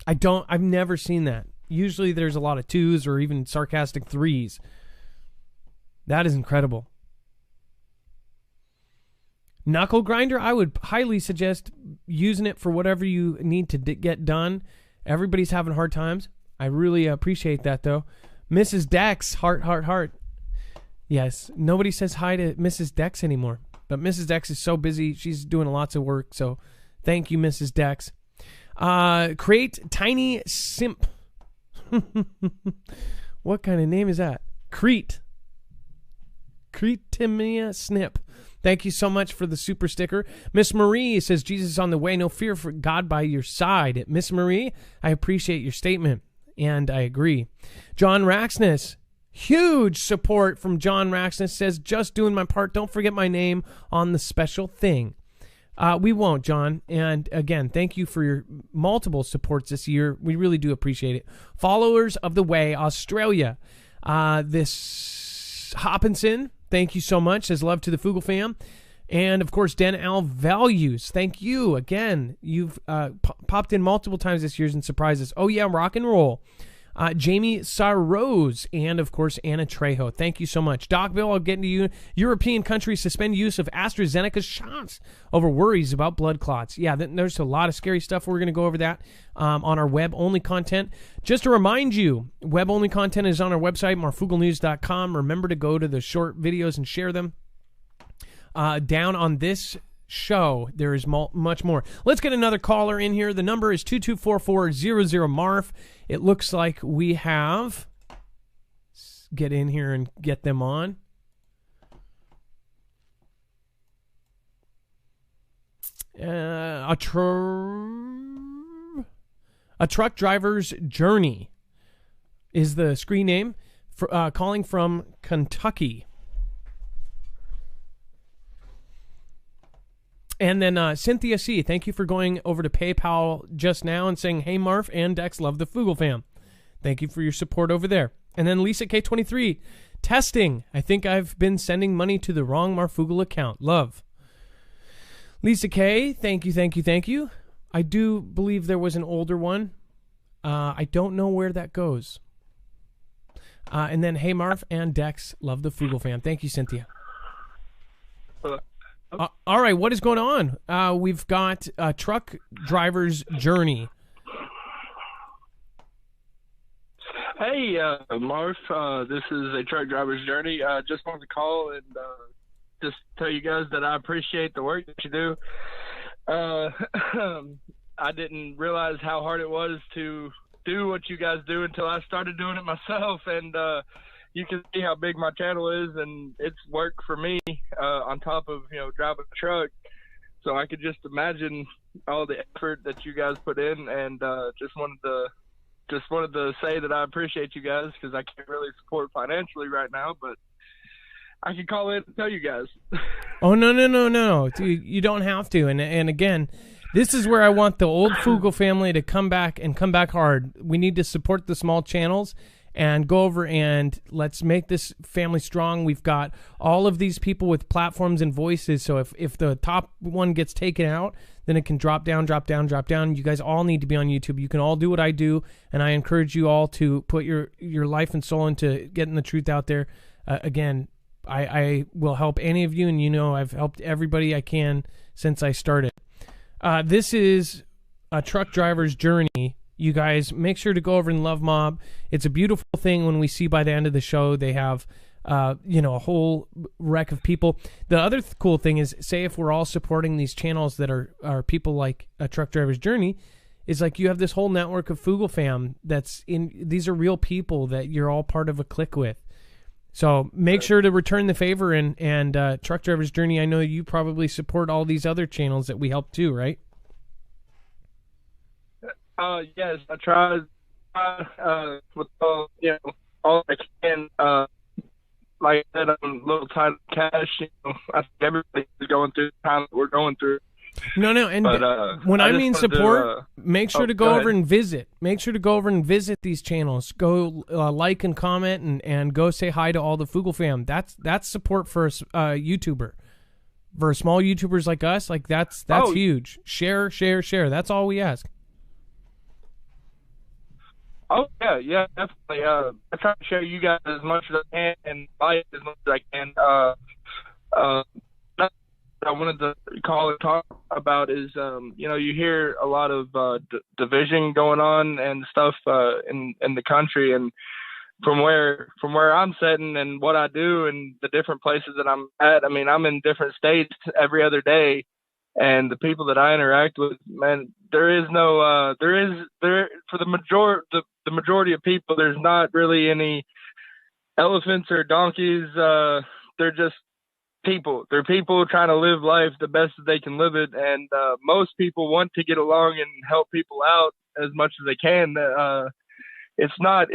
I've never seen that. Usually there's a lot of 2s or even sarcastic 3s. That is incredible. Knuckle grinder, I would highly suggest using it for whatever you need to get done. Everybody's having hard times. I really appreciate that, though. Mrs. Dex, heart, heart, heart. Yes, nobody says hi to Mrs. Dex anymore. But Mrs. Dex is so busy. She's doing lots of work, so thank you, Mrs. Dex. Create Tiny Simp. What kind of name is that? Cretimia Snip. Thank you so much for the super sticker. Miss Marie says, Jesus is on the way. No fear for God by your side. Miss Marie, I appreciate your statement, and I agree. John Raxness, huge support from John Raxness, says, just doing my part. Don't forget my name on the special thing. We won't, John. And again, thank you for your multiple supports this year. We really do appreciate it. Followers of the Way, Australia. This Hopkinson, thank you so much. Says love to the Fugel fam. And, of course, Den Al Values. Thank you again. You've popped in multiple times this year and surprised us. Oh, yeah, rock and roll. Jamie Sarrose, and, of course, Anna Trejo. Thank you so much. Doc Bill, I'll get into you. European countries suspend use of AstraZeneca shots over worries about blood clots. Yeah, there's a lot of scary stuff. We're going to go over that on our web-only content. Just to remind you, web-only content is on our website, marfugelnews.com. Remember to go to the short videos and share them. Down on this show, there is much more. Let's get another caller in here. The number is 224400 It looks like we have. Let's get in here and get them on. A truck driver's journey is the screen name. Calling from Kentucky. And then Cynthia C., thank you for going over to PayPal just now and saying, hey, Marf and Dex, love the Fugel fam. Thank you for your support over there. And then Lisa K23, testing. I think I've been sending money to the wrong Marfugel account. Love. Lisa K., thank you, thank you, thank you. I do believe there was an older one. I don't know where that goes. And then, hey, Marf and Dex, love the Fugel fam. Thank you, Cynthia. All right, what is going on? We've got a truck driver's journey. Hey, Marf, this is a truck driver's journey. Just wanted to call and just tell you guys that I appreciate the work that you do. I didn't realize how hard it was to do what you guys do until I started doing it myself, and you can see how big my channel is, and it's work for me on top of, driving a truck. So I could just imagine all the effort that you guys put in, and just wanted to say that I appreciate you guys, because I can't really support financially right now, but I can call in and tell you guys. Oh, no. Dude, you don't have to. And again, this is where I want the old Fugel family to come back hard. We need to support the small channels and go over and let's make this family strong. We've got all of these people with platforms and voices, so if the top one gets taken out, then it can drop down. You guys all need to be on YouTube. You can all do what I do, and I encourage you all to put your life and soul into getting the truth out there. Again, I will help any of you, and I've helped everybody I can since I started. This is a truck driver's journey. You guys, make sure to go over and Love Mob. It's a beautiful thing when we see by the end of the show they have, a whole wreck of people. The other cool thing is, say if we're all supporting these channels that are people like a Truck Driver's Journey, is like you have this whole network of Fugel fam that's in. These are real people that you're all part of a clique with. So make sure to return the favor and Truck Driver's Journey. I know you probably support all these other channels that we help too, right? Yes, I try with all I can. Like I said, I'm a little tight on cash. I think everybody's going through the time that we're going through. No, and but, when I mean support, make sure to go over and visit. Make sure to go over and visit these channels. Go like and comment and go say hi to all the Fugel fam. That's support for a YouTuber. For small YouTubers like us, like that's Huge. Share. That's all we ask. Oh yeah, yeah, definitely. I try to show you guys as much as I can and life as much as I can. That's what I wanted to call and talk about is, you hear a lot of division going on and stuff in the country, and from where I'm sitting and what I do and the different places that I'm at. I mean, I'm in different states every other day, and the people that I interact with, man, there is no for the majority of people, there's not really any elephants or donkeys. They're just people. They're people trying to live life the best that they can live it, and most people want to get along and help people out as much as they can. It's not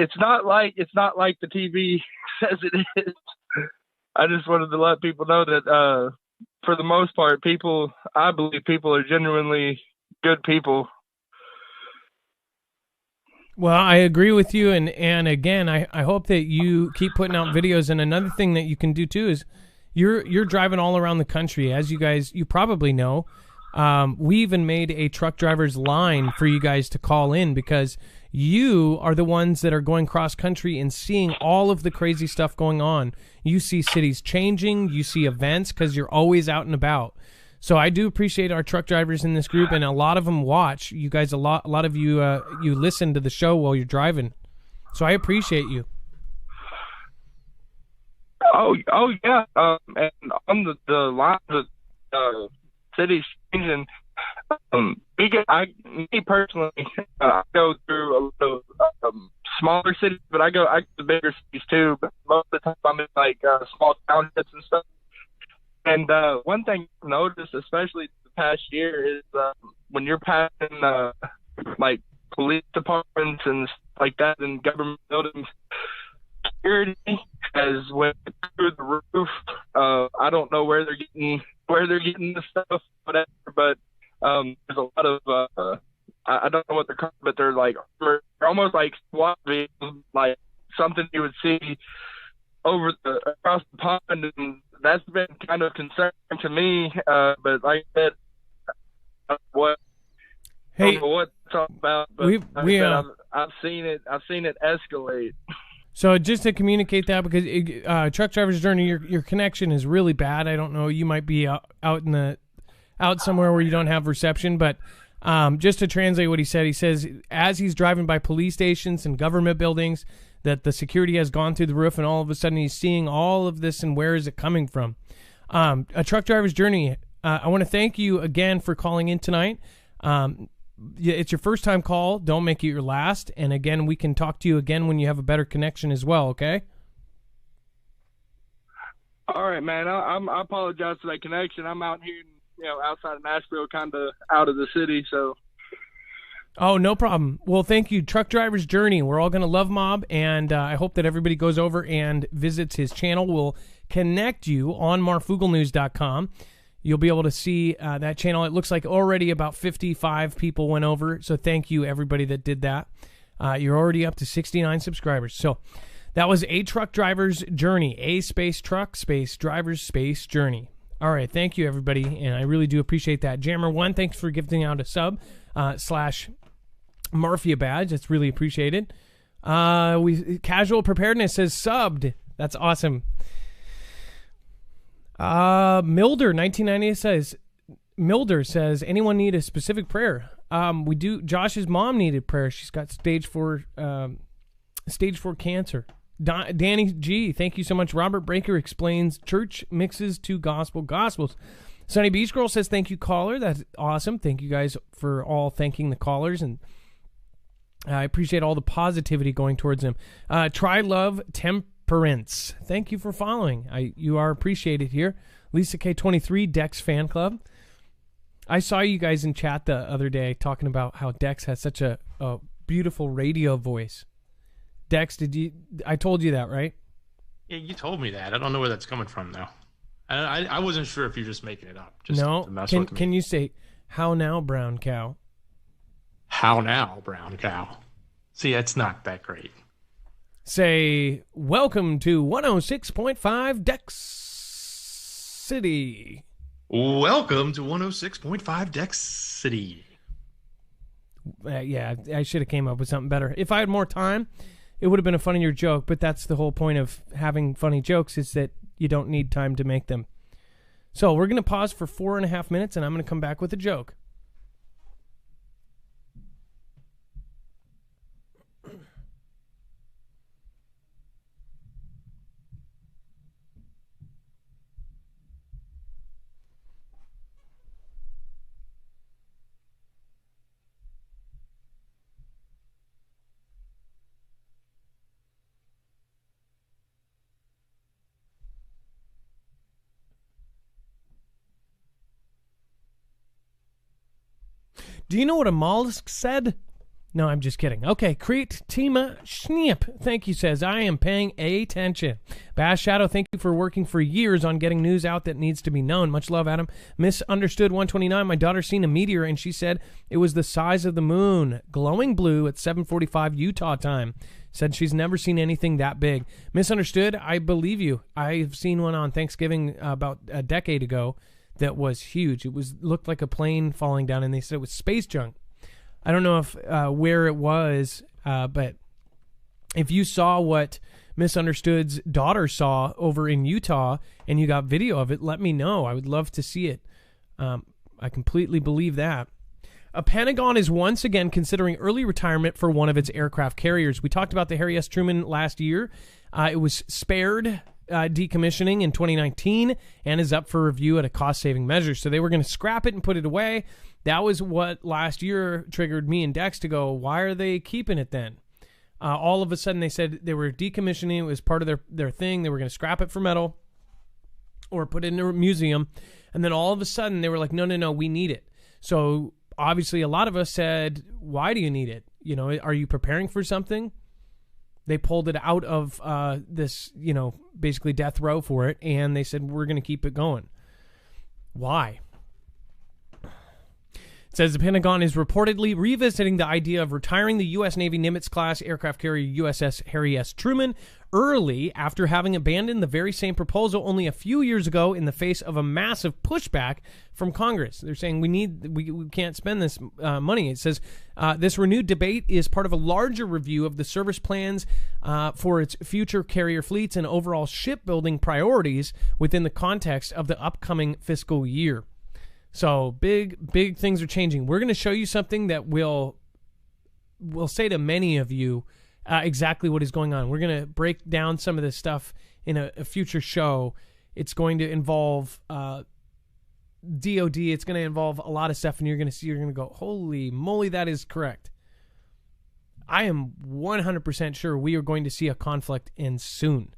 like the TV says it is. I just wanted to let people know that for the most part, I believe people are genuinely good people. Well, I agree with you, and again, I hope that you keep putting out videos. And another thing that you can do too is you're driving all around the country, as you probably know. We even made a truck driver's line for you guys to call in, because you are the ones that are going cross country and seeing all of the crazy stuff going on. You see cities changing, you see events, because you're always out and about. So I do appreciate our truck drivers in this group, and a lot of them watch you guys. A lot of you you listen to the show while you're driving. So I appreciate you. Oh yeah. And on the line of cities changing. Me personally, I go through a lot of smaller cities, but I go to bigger cities too. But most of the time, I'm in like small townships and stuff. And one thing I've noticed, especially the past year, is when you're passing like police departments and stuff like that in government buildings, security has went through the roof. I don't know where they're getting the stuff, whatever, but there's a lot of I don't know what they're called, but they're like they're almost like SWAT vehicles, like something you would see across the pond, and that's been kind of concerning to me. But like I said, I don't know what it's all about, but I've seen it escalate. So just to communicate that, because Truck Driver's Journey, your connection is really bad. I don't know, you might be out somewhere where you don't have reception, but just to translate what he says, as he's driving by police stations and government buildings, that the security has gone through the roof, and all of a sudden he's seeing all of this, and where is it coming from? A Truck Driver's Journey, I want to thank you again for calling in tonight. It's your first time call. Don't make it your last. And again, we can talk to you again when you have a better connection as well, okay? All right, man. I apologize for that connection. I'm out here, outside of Nashville, kind of out of the city, so. Oh, no problem. Well, thank you. Truck Driver's Journey. We're all going to love Mob, and I hope that everybody goes over and visits his channel. We'll connect you on marfugelnews.com. You'll be able to see that channel. It looks like already about 55 people went over, so thank you, everybody that did that. You're already up to 69 subscribers. So that was A Truck Driver's Journey, A space truck, space driver's space journey. All right, thank you, everybody, and I really do appreciate that. Jammer1, thanks for giving out a sub / Murphy badge. That's really appreciated. Casual Preparedness says subbed. That's awesome. Milder says, anyone need a specific prayer? We do. Josh's mom needed prayer. She's got stage 4 cancer. Danny G, thank you so much. Robert Breaker explains church mixes to gospels. Sunny Beach Girl says, thank you, caller. That's awesome. Thank you guys for all thanking the callers, and I appreciate all the positivity going towards them. Try Love Temperance, thank you for following. You are appreciated here. Lisa K23, Dex Fan Club. I saw you guys in chat the other day talking about how Dex has such a beautiful radio voice. Dex, I told you that, right? Yeah, you told me that. I don't know where that's coming from, though. I wasn't sure if you're just making it up. To mess with me. Can you say, how now, brown cow? How now, brown cow? See, it's not that great. Say, welcome to 106.5 Dex City. Welcome to 106.5 Dex City. Yeah, I should have came up with something better. If I had more time, it would have been a funnier joke, but that's the whole point of having funny jokes, is that you don't need time to make them. So we're going to pause for 4.5 minutes, and I'm going to come back with a joke. Do you know what a mollusk said? No, I'm just kidding. Okay, Create Tima Schneep, thank you, says, I am paying attention. Bass Shadow, thank you for working for years on getting news out that needs to be known. Much love, Adam. Misunderstood 129, my daughter's seen a meteor, and she said it was the size of the moon, glowing blue at 7:45 Utah time. Said she's never seen anything that big. Misunderstood, I believe you. I've seen one on Thanksgiving about a decade ago that was huge. It looked like a plane falling down, and they said it was space junk. I don't know if where it was, but if you saw what Misunderstood's daughter saw over in Utah and you got video of it, let me know. I would love to see it. I completely believe that. Pentagon is once again considering early retirement for one of its aircraft carriers. We talked about the Harry S. Truman last year. It was spared decommissioning in 2019 and is up for review at a cost-saving measure. So they were going to scrap it and put it away. That was what last year triggered me and Dex to go, why are they keeping it then? All of a sudden they said they were decommissioning. It was part of their thing. They were going to scrap it for metal or put it in a museum. And then all of a sudden they were like, no, we need it. So obviously a lot of us said, why do you need it? You know, are you preparing for something? They pulled it out of this, basically death row for it, and they said, we're going to keep it going. Why? It says the Pentagon is reportedly revisiting the idea of retiring the U.S. Navy Nimitz-class aircraft carrier USS Harry S. Truman early after having abandoned the very same proposal only a few years ago in the face of a massive pushback from Congress. They're saying we can't spend this money. It says this renewed debate is part of a larger review of the service plans for its future carrier fleets and overall shipbuilding priorities within the context of the upcoming fiscal year. So big things are changing. We're going to show you something that will say to many of you exactly what is going on. We're going to break down some of this stuff in a future show. It's going to involve DOD. It's going to involve a lot of stuff, and you're going to go, holy moly, that is correct. I am 100% sure we are going to see a conflict end soon.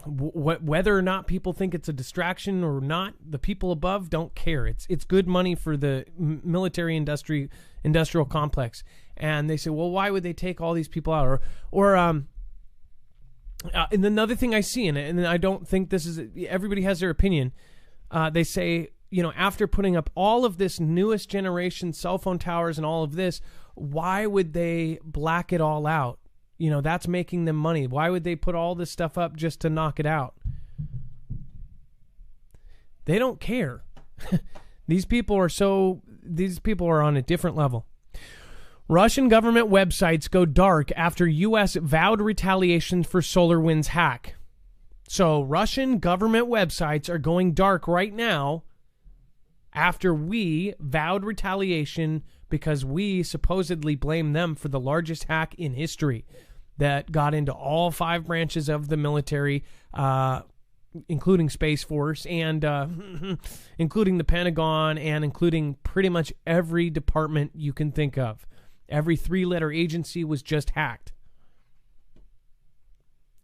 Whether or not people think it's a distraction or not, the people above don't care. It's good money for the military industrial complex. And they say, well, why would they take all these people out? And another thing I see in it, and I don't think this is, everybody has their opinion. They say, after putting up all of this newest generation cell phone towers and all of this, why would they black it all out? That's making them money. Why would they put all this stuff up just to knock it out? They don't care. These people are on a different level. Russian government websites go dark after U.S. vowed retaliation for SolarWinds hack. So Russian government websites are going dark right now after we vowed retaliation because we supposedly blame them for the largest hack in history that got into all 5 branches of the military, including Space Force and including the Pentagon and including pretty much every department you can think of. Every 3-letter agency was just hacked.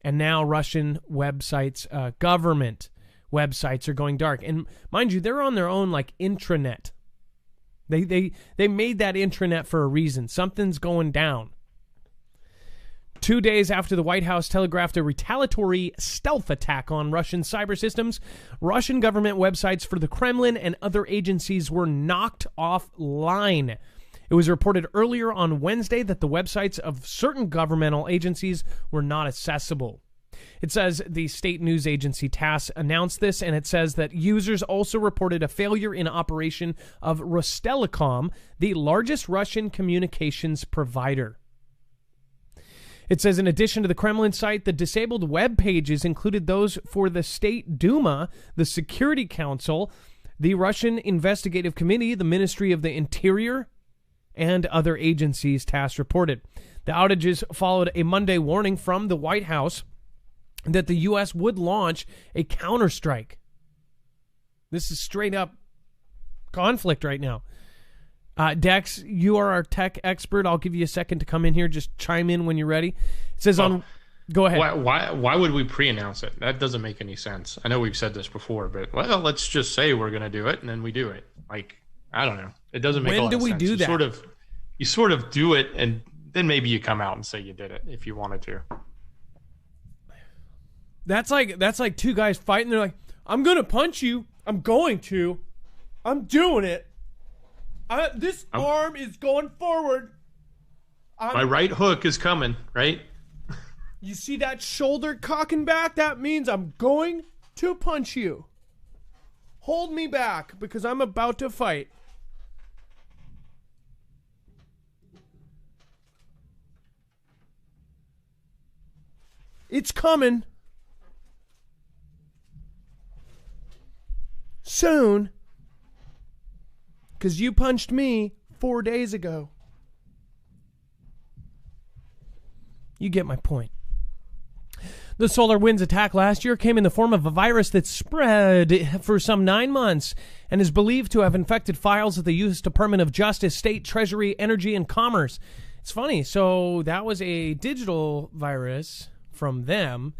And now Russian websites, government websites are going dark. And mind you, they're on their own intranet. They made that intranet for a reason. Something's going down. 2 days after the White House telegraphed a retaliatory stealth attack on Russian cyber systems, Russian government websites for the Kremlin and other agencies were knocked offline. It was reported earlier on Wednesday that the websites of certain governmental agencies were not accessible. It says the state news agency TASS announced this, and it says that users also reported a failure in operation of Rostelecom, the largest Russian communications provider. It says in addition to the Kremlin site, the disabled web pages included those for the State Duma, the Security Council, the Russian Investigative Committee, the Ministry of the Interior, and other agencies, TASS reported. The outages followed a Monday warning from the White House that the U.S. would launch a counterstrike. This is straight up conflict right now. Dex, you are our tech expert. I'll give you a second to come in here. Just chime in when you're ready. It says go ahead. Why would we pre-announce it? That doesn't make any sense. I know we've said this before, but let's just say we're going to do it, and then we do it. Like, I don't know. It doesn't make a lot of sense. When do we do that? You sort of do it, and then maybe you come out and say you did it if you wanted to. That's like two guys fighting. They're like, I'm going to punch you. I'm going to. I'm doing it. This arm is going forward. My right hook is coming, right? You see that shoulder cocking back? That means I'm going to punch you. Hold me back because I'm about to fight. It's coming. Soon. Because you punched me 4 days ago. You get my point. The SolarWinds attack last year came in the form of a virus that spread for some 9 months and is believed to have infected files of the U.S. Department of Justice, State, Treasury, Energy, and Commerce. It's funny. So that was a digital virus from them,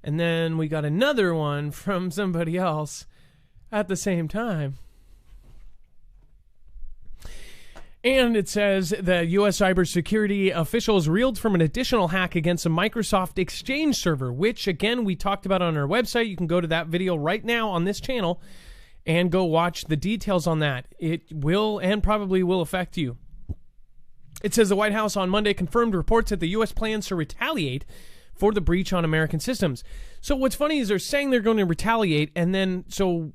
and then we got another one from somebody else at the same time. And it says the U.S. cybersecurity officials reeled from an additional hack against a Microsoft Exchange server, which, again, we talked about on our website. You can go to that video right now on this channel and go watch the details on that. It will and probably will affect you. It says the White House on Monday confirmed reports that the U.S. plans to retaliate for the breach on American systems. So what's funny is they're saying they're going to retaliate, and then, so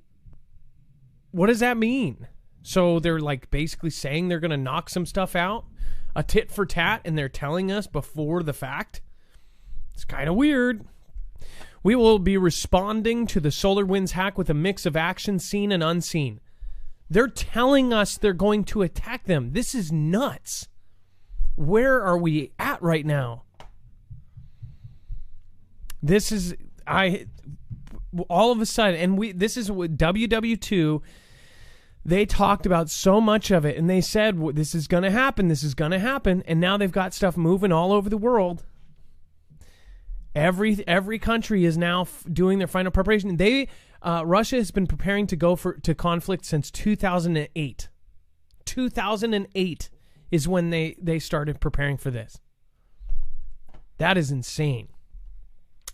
what does that mean? So they're like basically saying they're going to knock some stuff out, a tit for tat, and they're telling us before the fact. It's kind of weird. We will be responding to the SolarWinds hack with a mix of action seen and unseen. They're telling us they're going to attack them. This is nuts. Where are we at right now? This is all of a sudden, and this is what WW2. They talked about so much of it, and they said, this is going to happen, this is going to happen, and now they've got stuff moving all over the world. Every country is now doing their final preparation. Russia has been preparing to go to conflict since 2008. 2008 is when they started preparing for this. That is insane.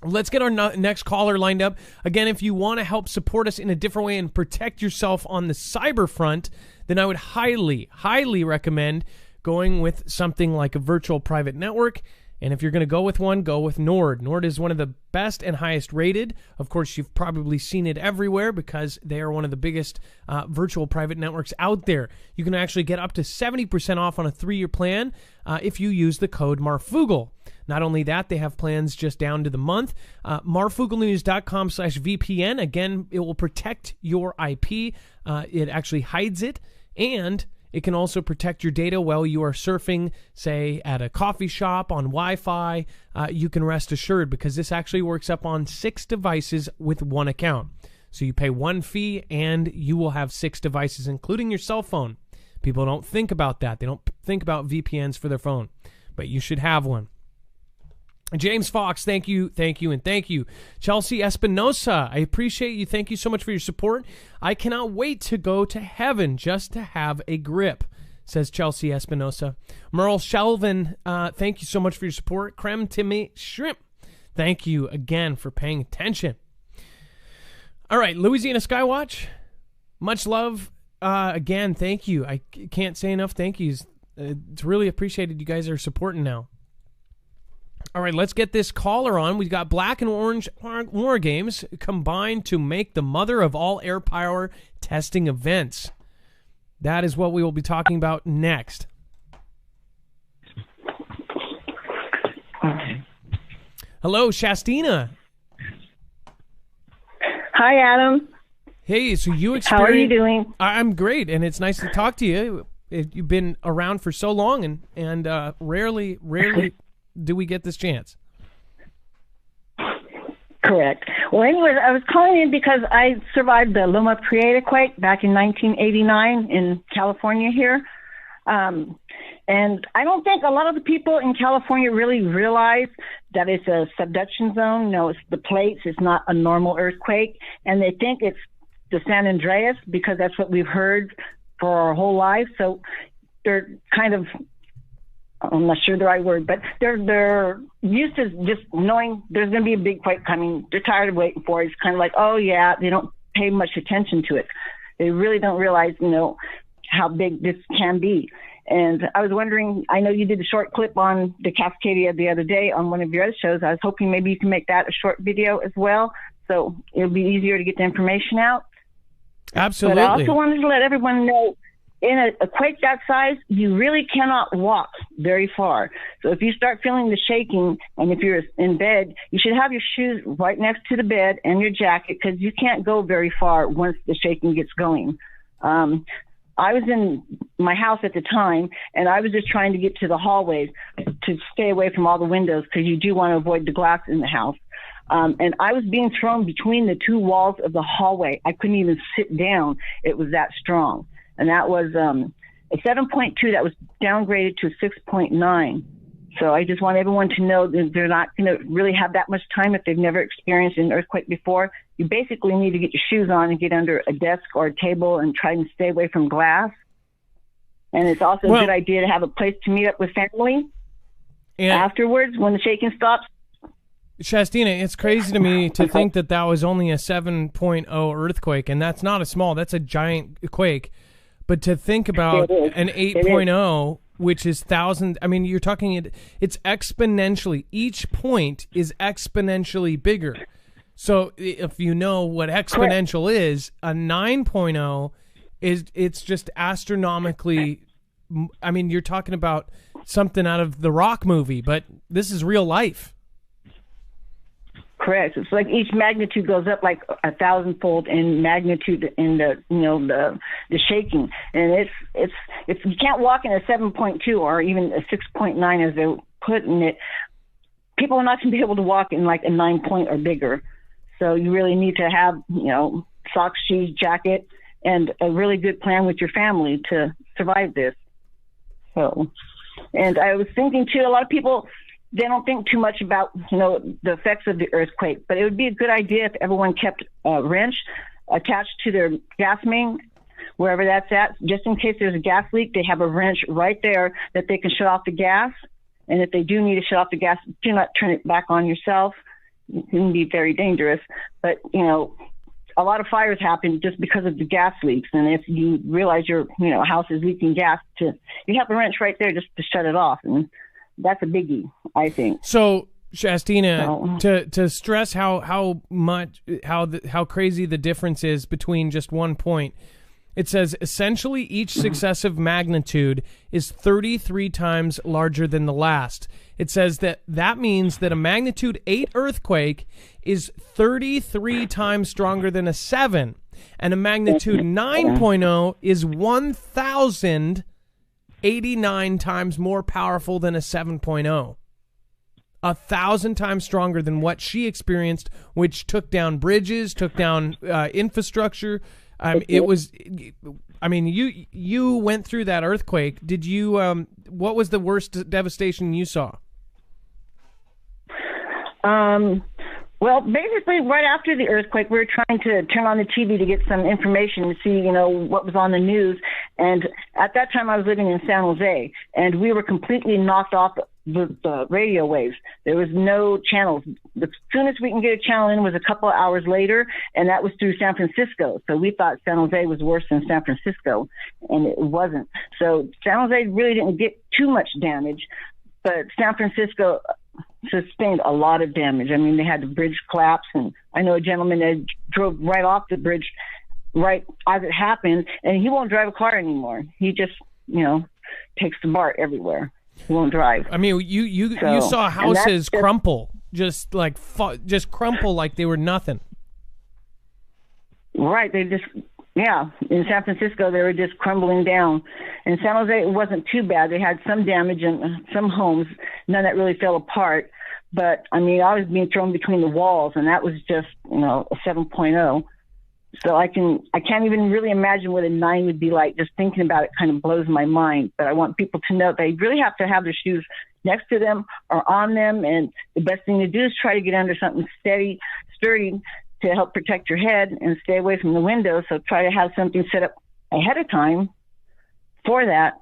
Let's get our next caller lined up. Again, if you want to help support us in a different way and protect yourself on the cyber front, then I would highly, highly recommend going with something like a virtual private network. And if you're going to go with one, go with Nord. Nord is one of the best and highest rated. Of course, you've probably seen it everywhere because they are one of the biggest virtual private networks out there. You can actually get up to 70% off on a 3-year plan if you use the code MARFUGL. Not only that, they have plans just down to the month. marfugelnews.com/VPN. Again, it will protect your IP. It actually hides it, and it can also protect your data while you are surfing, say, at a coffee shop on Wi-Fi. You can rest assured because this actually works up on 6 devices with one account. So you pay one fee, and you will have 6 devices, including your cell phone. People don't think about that. They don't think about VPNs for their phone, but you should have one. James Fox, thank you, and thank you. Chelsea Espinosa, I appreciate you. Thank you so much for your support. I cannot wait to go to heaven just to have a grip, says Chelsea Espinosa. Merle Shelvin, thank you so much for your support. Creme Timmy Shrimp, thank you again for paying attention. All right, Louisiana Skywatch, much love. Again, thank you. I can't say enough thank yous. It's really appreciated. You guys are supporting now. All right, let's get this caller on. We've got Black and Orange War Games combined to make the mother of all air power testing events. That is what we will be talking about next. Hello, Shastina. Hi, Adam. Hey, so you experienced... How are you doing? I'm great, and it's nice to talk to you. You've been around for so long, and rarely do we get this chance. Correct. Well, anyways, I was calling in because I survived the Loma Prieta quake back in 1989 in California here. And I don't think a lot of the people in California really realize that it's a subduction zone. No, it's the plates. It's not a normal earthquake. And they think it's the San Andreas because that's what we've heard for our whole life. So they're kind of, I'm not sure the right word, but they're used to just knowing there's going to be a big quake coming. They're tired of waiting for it. It's kind of like, oh yeah, they don't pay much attention to it. They really don't realize, how big this can be. And I was wondering, I know you did a short clip on the Cascadia the other day on one of your other shows. I was hoping maybe you can make that a short video as well, so it'll be easier to get the information out. Absolutely. But I also wanted to let everyone know, in a quake that size, you really cannot walk very far. So if you start feeling the shaking, and if you're in bed, you should have your shoes right next to the bed and your jacket, because you can't go very far once the shaking gets going. I was in my house at the time, and I was just trying to get to the hallways to stay away from all the windows, because you do want to avoid the glass in the house. And I was being thrown between the two walls of the hallway. I couldn't even sit down. It was that strong. And that was a 7.2 that was downgraded to a 6.9. So I just want everyone to know that they're not going to really have that much time if they've never experienced an earthquake before. You basically need to get your shoes on and get under a desk or a table and try and stay away from glass. And it's also a good idea to have a place to meet up with family afterwards when the shaking stops. Shastina, it's crazy to me to think that was only a 7.0 earthquake, and that's not a small, that's a giant quake. But to think about an 8.0, which is thousands, I mean, you're talking, it's exponentially, each point is exponentially bigger. So if you know what exponential is, a 9.0 it's just astronomically, I mean, you're talking about something out of the Rock movie, but this is real life. Correct. It's like each magnitude goes up like 1,000-fold in magnitude in the shaking, and it's you can't walk in a 7.2 or even a 6.9 as they're putting it. People are not going to be able to walk in like a 9 point or bigger. So you really need to have socks, shoes, jacket, and a really good plan with your family to survive this. So, and I was thinking too, a lot of people, they don't think too much about, the effects of the earthquake, but it would be a good idea if everyone kept a wrench attached to their gas main, wherever that's at, just in case there's a gas leak. They have a wrench right there that they can shut off the gas. And if they do need to shut off the gas, do not turn it back on yourself. It can be very dangerous. But, a lot of fires happen just because of the gas leaks. And if you realize your, house is leaking gas, you have a wrench right there just to shut it off. And that's a biggie, I think. So, Shastina, to stress how crazy the difference is between just 1 point, it says essentially each successive magnitude is 33 times larger than the last. It says that means that a magnitude 8 earthquake is 33 times stronger than a 7, and a magnitude 9.0 is 1,089 times more powerful than a 7.0. 1,000 times stronger than what she experienced, which took down bridges, took down infrastructure. It was, I mean, you went through that earthquake. Did you, what was the worst devastation you saw? Well, basically, right after the earthquake, we were trying to turn on the TV to get some information to see, what was on the news. And at that time, I was living in San Jose, and we were completely knocked off the radio waves. There was no channels. The soonest we can get a channel in was a couple of hours later, and that was through San Francisco. So we thought San Jose was worse than San Francisco, and it wasn't. So San Jose really didn't get too much damage, but San Francisco sustained a lot of damage. I mean, they had the bridge collapse, and I know a gentleman that drove right off the bridge right as it happened, and he won't drive a car anymore. He just, takes the BART everywhere. He won't drive. I mean, you saw houses crumple, just crumple like they were nothing. Right. They just, in San Francisco, they were just crumbling down. In San Jose, it wasn't too bad. They had some damage in some homes, none that really fell apart. But, I mean, I was being thrown between the walls, and that was just, a 7.0. So I can't even really imagine what a 9 would be like. Just thinking about it kind of blows my mind. But I want people to know they really have to have their shoes next to them or on them. And the best thing to do is try to get under something sturdy, to help protect your head and stay away from the window. So try to have something set up ahead of time for that.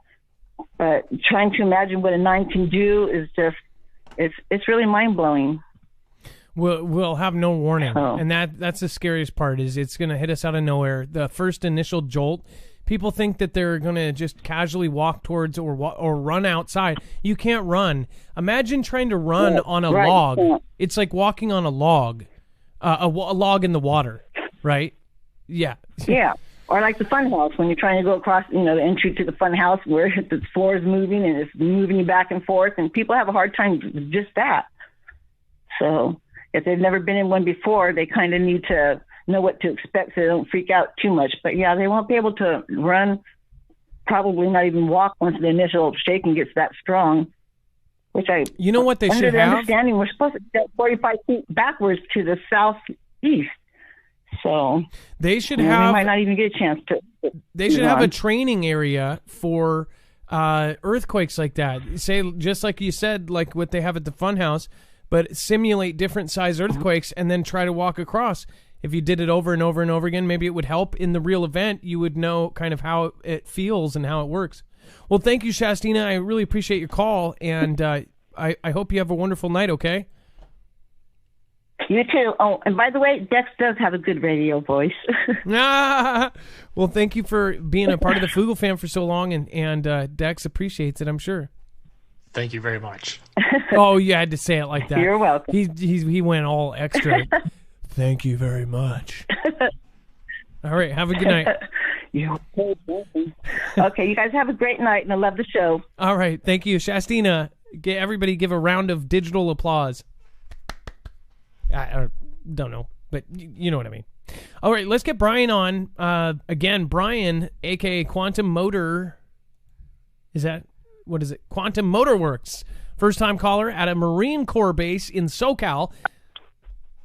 But trying to imagine what a 9 can do is just, it's really mind-blowing. We'll have no warning. And that's the scariest part, is it's going to hit us out of nowhere. The first initial jolt, people think that they're going to just casually walk towards or run outside. You can't run. Imagine trying to run on a log. Yeah. It's like walking on a log. A log in the water, right? Yeah. Yeah. Or like the fun house, when you're trying to go across, the entry to the fun house where the floor is moving and it's moving you back and forth, and people have a hard time with just that. So if they've never been in one before, they kind of need to know what to expect so they don't freak out too much. But yeah, they won't be able to run, probably not even walk once the initial shaking gets that strong. Which what they should have? Under the understanding, we're supposed to get 45 feet backwards to the southeast. So they should have. They might not even get a chance to. They should have a training area for earthquakes like that. Say, just like you said, like what they have at the Funhouse, but simulate different size earthquakes and then try to walk across. If you did it over and over and over again, maybe it would help in the real event. You would know kind of how it feels and how it works. Well, thank you, Shastina. I really appreciate your call, and I hope you have a wonderful night, okay? You too. Oh, and by the way, Dex does have a good radio voice. Well, thank you for being a part of the Fugle fam for so long, and Dex appreciates it, I'm sure. Thank you very much. Oh, you had to say it like that. You're welcome. He went all extra. Thank you very much. All right, have a good night. Okay, you guys have a great night, and I love the show. All right, thank you. Shastina, everybody give a round of digital applause. I don't know, but you know what I mean. All right, let's get Brian on. Again, Brian, a.k.a. Quantum Motor. What is it? Quantum Motor Works. First-time caller at a Marine Corps base in SoCal.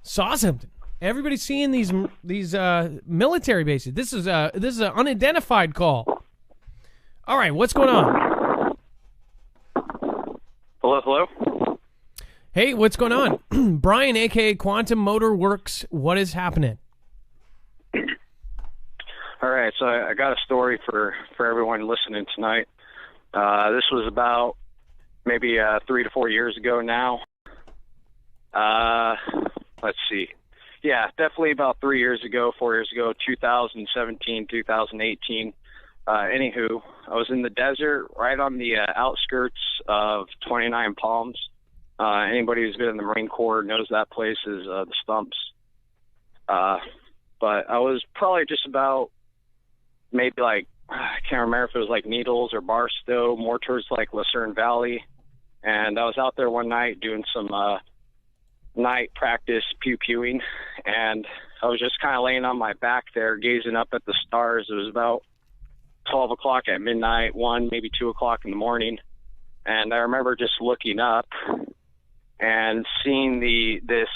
Saw something. Everybody's seeing these military bases. This is an unidentified call. All right, what's going on? Hello? Hey, what's going on? Brian, a.k.a. Quantum Motor Works, what is happening? All right, so I got a story for everyone listening tonight. This was about maybe 3 to 4 years ago now. Let's see. Yeah, definitely about 4 years ago, 2017, 2018. Anywho, I was in the desert right on the outskirts of 29 Palms. Anybody who's been in the Marine Corps knows that place is the Stumps. But I was probably just about maybe like, I can't remember if it was like Needles or Barstow, more towards like Lucerne Valley. And I was out there one night doing some night practice pew-pewing, and I was just kind of laying on my back there gazing up at the stars. It was about 12 o'clock at midnight, 1, maybe 2 o'clock in the morning, and I remember just looking up and seeing this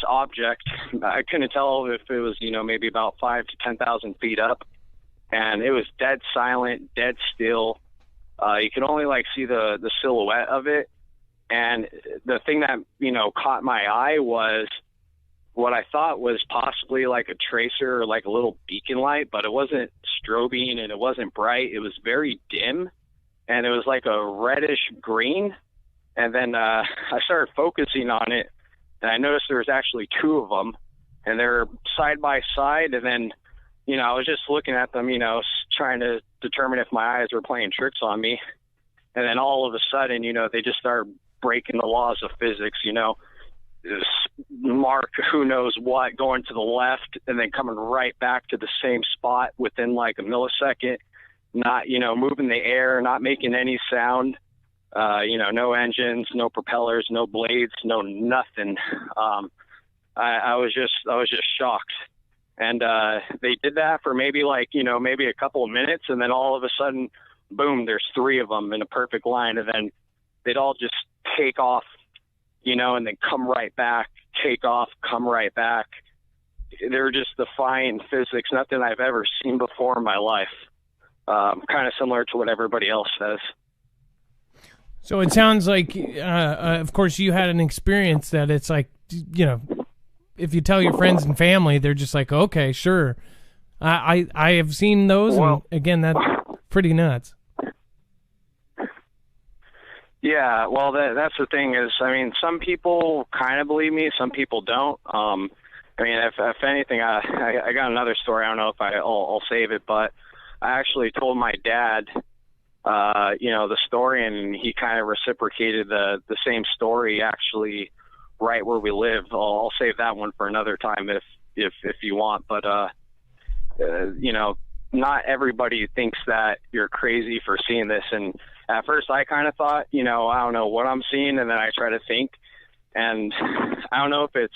object. I couldn't tell if it was, maybe about 5,000 to 10,000 feet up, and it was dead silent, dead still. You could only see the silhouette of it. And the thing that, caught my eye was what I thought was possibly like a tracer or like a little beacon light, but it wasn't strobing and it wasn't bright. It was very dim, and it was like a reddish green. And then I started focusing on it, and I noticed there was actually 2 of them, and they're side by side. And then, I was just looking at them, trying to determine if my eyes were playing tricks on me. And then all of a sudden, they just started breaking the laws of physics, this mark who knows what going to the left and then coming right back to the same spot within like a millisecond, not, moving the air, not making any sound, no engines, no propellers, no blades, no nothing. I was just shocked. And they did that for maybe a couple of minutes, and then all of a sudden, boom, there's 3 of them in a perfect line, and then they'd all just take off, and then come right back, take off, come right back. They were just defying physics, nothing I've ever seen before in my life. Kind of similar to what everybody else says. So it sounds like, of course, you had an experience that it's like, if you tell your friends and family, they're just like, okay, sure. I have seen those, and again, that's pretty nuts. Yeah, well, that's the thing is, some people kind of believe me, some people don't. If anything, I got another story. I don't know if I'll save it, but I actually told my dad, the story, and he kind of reciprocated the same story actually right where we live. I'll save that one for another time if you want, but not everybody thinks that you're crazy for seeing this. And at first I kind of thought, I don't know what I'm seeing, and then I try to think, and I don't know if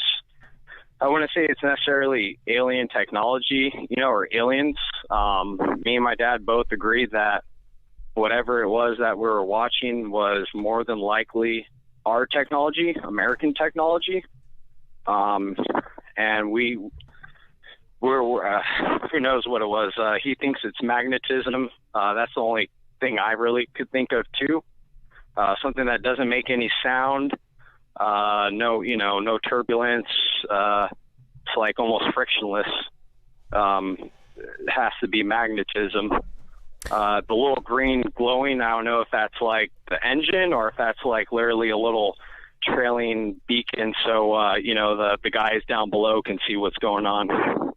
I wouldn't say it's necessarily alien technology, or aliens. Me and my dad both agreed that whatever it was that we were watching was more than likely our technology, American technology. And we're who knows what it was. He thinks it's magnetism. That's the only thing I really could think of too. Something that doesn't make any sound. No turbulence. It's like almost frictionless. It has to be magnetism. The little green glowing, I don't know if that's like the engine or if that's like literally a little trailing beacon, so the guys down below can see what's going on.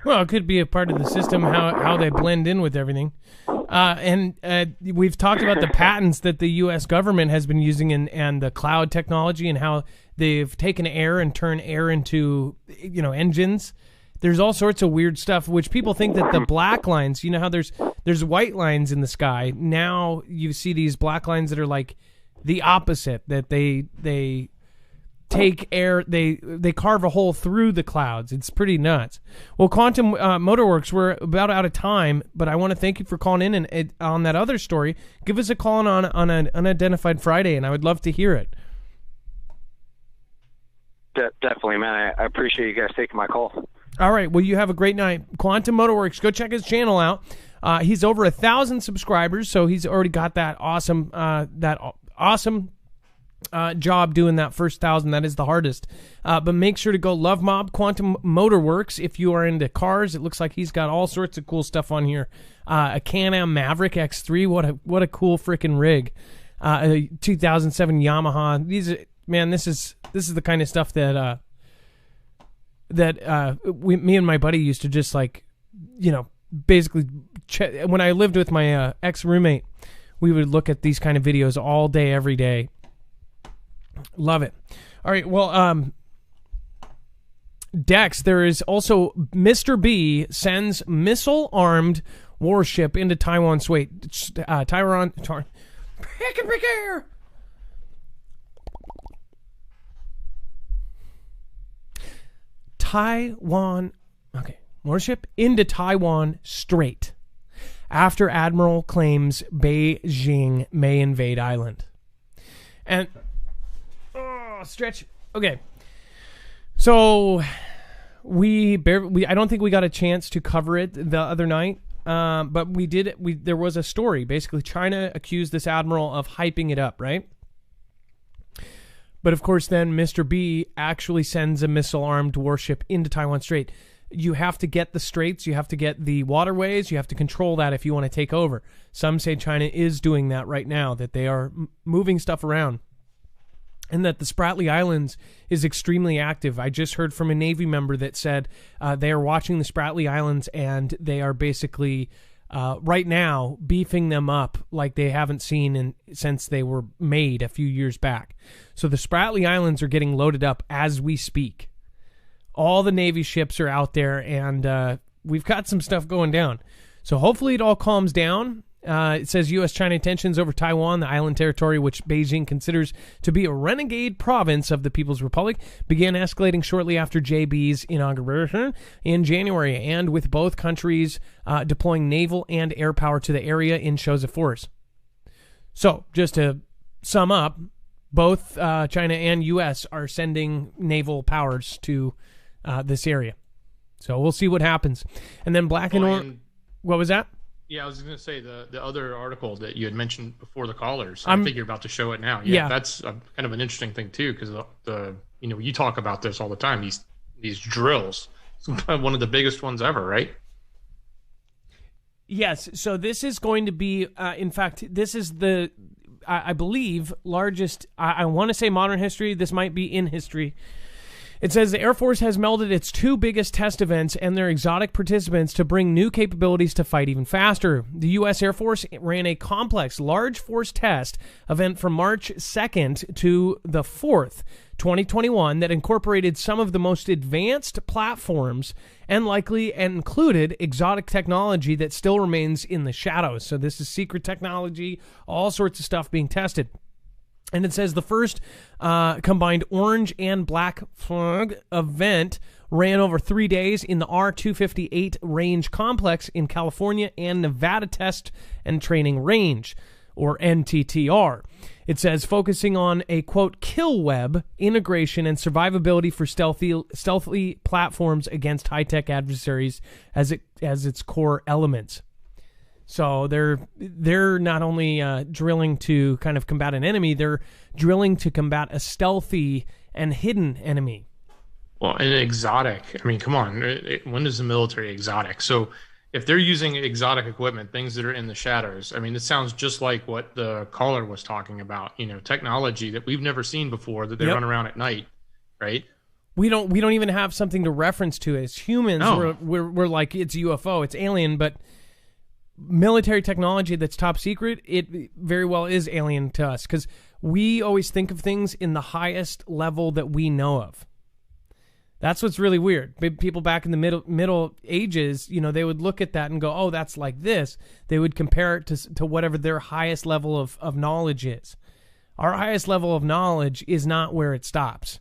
Well, it could be a part of the system, how they blend in with everything. And we've talked about the patents that the U.S. government has been using and the cloud technology and how they've taken air and turned air into, engines. There's all sorts of weird stuff, which people think that the black lines, how there's white lines in the sky. Now you see these black lines that are like the opposite, that they take air, they carve a hole through the clouds. It's pretty nuts. Well, Quantum Motorworks, we're about out of time, but I want to thank you for calling in and on that other story. Give us a call on an Unidentified Friday, and I would love to hear it. Definitely, man. I appreciate you guys taking my call. All right. Well, you have a great night. Quantum Motorworks. Go check his channel out. He's over 1,000 subscribers, so he's already got that awesome job doing that first 1,000. That is the hardest. But make sure to go Love Mob Quantum Motorworks if you are into cars. It looks like he's got all sorts of cool stuff on here. A Can-Am Maverick X3. What a cool freaking rig. A 2007 Yamaha. This is the kind of stuff that me and my buddy used to just basically when I lived with my ex-roommate, we would look at these kind of videos all day, every day. Love it. All right, well, Dex, there is also Mr. B sends missile-armed warship into Taiwan Strait. Warship into Taiwan Strait after Admiral claims Beijing may invade island. And stretch. Okay. So I don't think we got a chance to cover it the other night. But there was a story. Basically, China accused this admiral of hyping it up, right? But of course, then Mr. B actually sends a missile-armed warship into Taiwan Strait. You have to get the straits, you have to get the waterways, you have to control that if you want to take over. Some say China is doing that right now, that they are moving stuff around. And that the Spratly Islands is extremely active. I just heard from a Navy member that said they are watching the Spratly Islands and they are basically right now, beefing them up like they haven't seen since they were made a few years back. So the Spratly Islands are getting loaded up as we speak. All the Navy ships are out there, and we've got some stuff going down. So hopefully it all calms down. It says U.S.-China tensions over Taiwan, the island territory which Beijing considers to be a renegade province of the People's Republic, began escalating shortly after JB's inauguration in January, and with both countries deploying naval and air power to the area in shows of force. So, just to sum up, both China and U.S. are sending naval powers to this area. So we'll see what happens. And then Black and Orange... What was that? Yeah, I was going to say the other article that you had mentioned before the callers. I think you're about to show it now. Yeah. That's kind of an interesting thing too, because you talk about this all the time. These drills, it's one of the biggest ones ever, right? Yes. So this is going to be, in fact, this is the, I believe, largest. I want to say modern history. This might be in history. It says the Air Force has melded its two biggest test events and their exotic participants to bring new capabilities to fight even faster. The U.S. Air Force ran a complex large force test event from March 2nd to the 4th, 2021, that incorporated some of the most advanced platforms and likely included exotic technology that still remains in the shadows. So this is secret technology, all sorts of stuff being tested. And it says the first combined orange and black flag event ran over 3 days in the R-258 Range Complex in California and Nevada Test and Training Range, or NTTR. It says focusing on a, quote, kill web integration and survivability for stealthy platforms against high-tech adversaries as its core elements. So they're not only drilling to kind of combat an enemy, they're drilling to combat a stealthy and hidden enemy. Well, and exotic. I mean, come on. When is the military exotic? So if they're using exotic equipment, things that are in the shadows, I mean, it sounds just like what the caller was talking about. Technology that we've never seen before that they run around at night, right? We don't even have something to reference to as humans. No. We're like, it's UFO, it's alien, but military technology that's top secret, it very well is alien to us, because we always think of things in the highest level that we know of. That's what's really weird. People back in the middle ages, they would look at that and go, oh, that's like this. They would compare it to whatever their highest level of knowledge is. Our highest level of knowledge is not where it stops.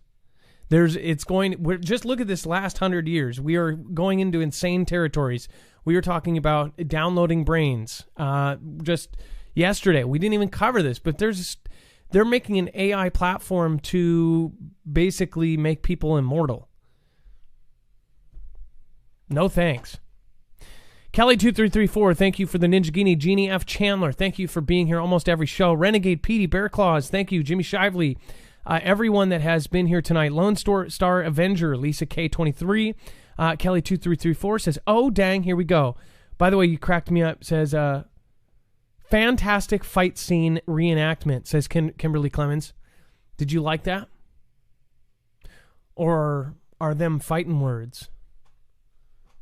Just look at this last 100 years. We are going into insane territories. We were talking about downloading brains just yesterday. We didn't even cover this, but they're making an AI platform to basically make people immortal. No thanks. Kelly2334, thank you for the Ninja Genie. Jeannie F. Chandler, thank you for being here almost every show. Renegade Petey, Bear Claws, thank you. Jimmy Shively, everyone that has been here tonight. Lone Star Avenger, Lisa K23. Kelly2334 says, oh, dang, here we go. By the way, you cracked me up. Says, fantastic fight scene reenactment, says Kimberly Clemens. Did you like that? Or are them fighting words?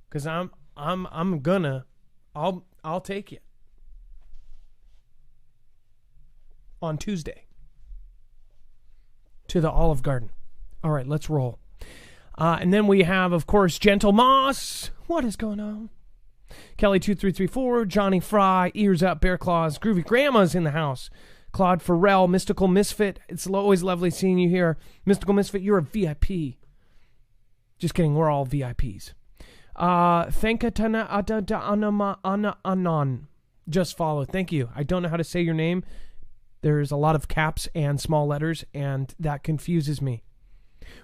Because I'll take you on Tuesday to the Olive Garden. All right, let's roll. And then we have, of course, Gentle Moss. What is going on? Kelly2334, Johnny Fry, Ears Up, Bear Claws, Groovy Grandma's in the house. Claude Farrell, Mystical Misfit. It's always lovely seeing you here. Mystical Misfit, you're a VIP. Just kidding, we're all VIPs. Thankatana Anan. Just follow. Thank you. I don't know how to say your name. There's a lot of caps and small letters, and that confuses me.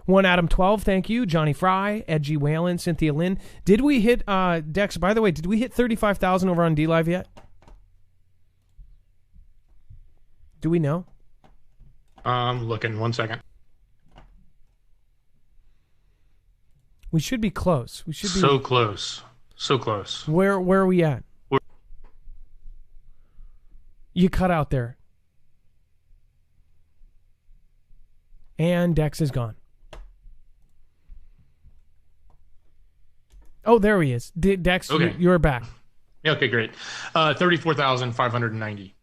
One Adam 12, thank you. Johnny Fry, Edgy Whalen, Cynthia Lynn. Did we hit, Dex, by the way, did we hit 35,000 over on DLive yet? Do we know? Looking, 1 second. We should be close. We should be so close. So close. Where are we at? You cut out there. And Dex is gone. Oh, there he is. Dex, okay. You're back. Yeah, okay, great. 34,590.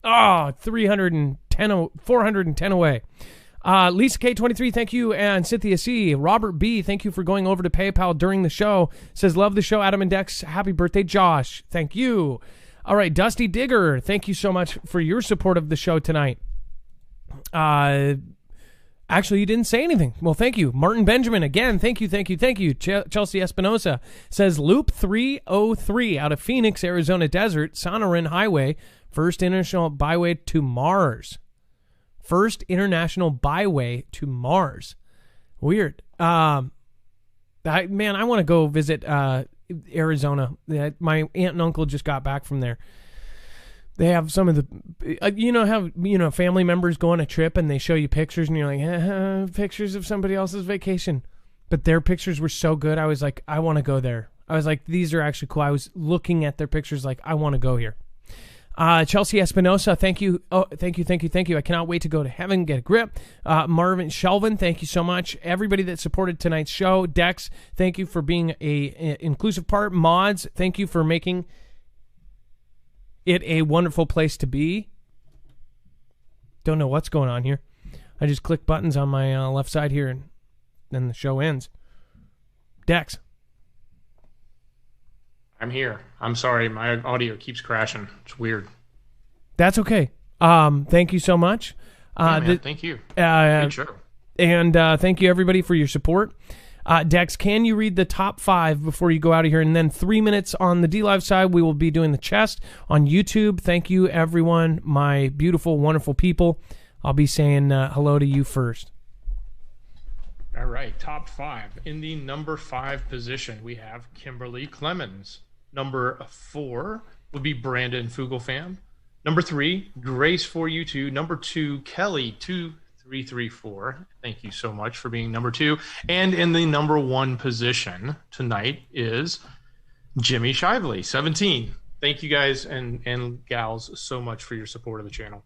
Oh, 410 away. Lisa K23, thank you. And Cynthia C. Robert B., thank you for going over to PayPal during the show. Says, love the show, Adam and Dex. Happy birthday, Josh. Thank you. All right, Dusty Digger, thank you so much for your support of the show tonight. Actually, you didn't say anything. Well, thank you. Martin Benjamin, again, thank you. Chelsea Espinosa says, Loop 303 out of Phoenix, Arizona Desert, Sonoran Highway, first international byway to Mars. First international byway to Mars. Weird. I want to go visit Arizona. My aunt and uncle just got back from there. They have some of the, family members go on a trip and they show you pictures and you're like, pictures of somebody else's vacation. But their pictures were so good. I was like, I want to go there. I was like, these are actually cool. I was looking at their pictures like, I want to go here. Chelsea Espinosa, thank you. Oh, thank you. I cannot wait to go to heaven, get a grip. Marvin Shelvin, thank you so much. Everybody that supported tonight's show. Dex, thank you for being a inclusive part. Mods, thank you for making it a wonderful place to be. Don't know what's going on here. I just click buttons on my left side here and then the show ends. Dex. I'm here. I'm sorry. My audio keeps crashing. It's weird. That's okay. Thank you so much. Thank you. Good show. And thank you, everybody, for your support. Dex, can you read the top 5 before you go out of here? And then 3 minutes on the D-Live side, we will be doing the chest on YouTube. Thank you, everyone, my beautiful, wonderful people. I'll be saying hello to you first. All right, top 5. In the number 5 position, we have Kimberly Clemens. Number 4 would be Brandon Fugelfam. Number 3, Grace for you too. Number 2, Kelly 2334. Thank you so much for being number 2. And in the number 1 position tonight is Jimmy Shively, 17. Thank you guys and gals so much for your support of the channel.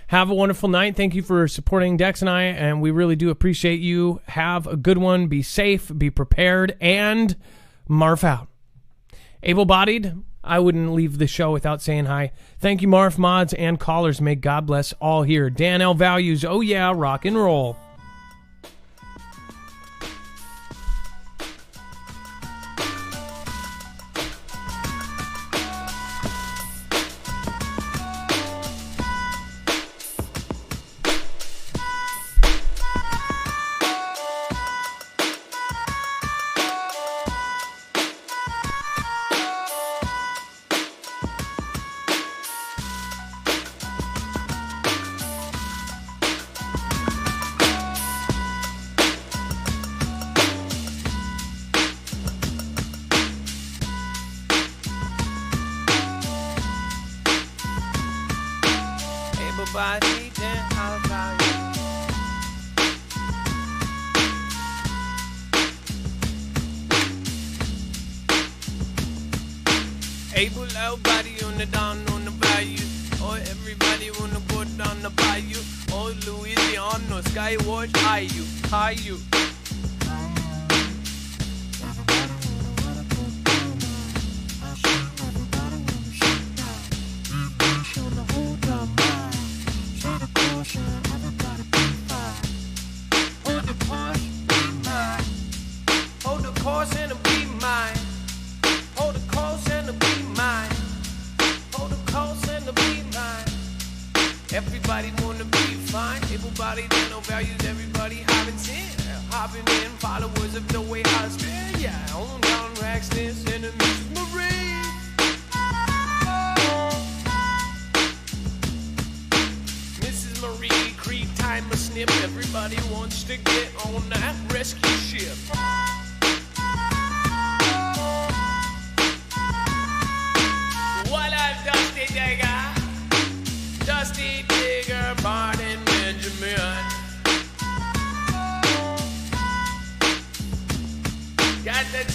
Have a wonderful night. Thank you for supporting Dex and I, and we really do appreciate you. Have a good one. Be safe, be prepared, and Marf out. Able-bodied, I wouldn't leave the show without saying hi. Thank you, Marf, mods, and callers. May God bless all here. Dan L. Values, oh yeah, rock and roll.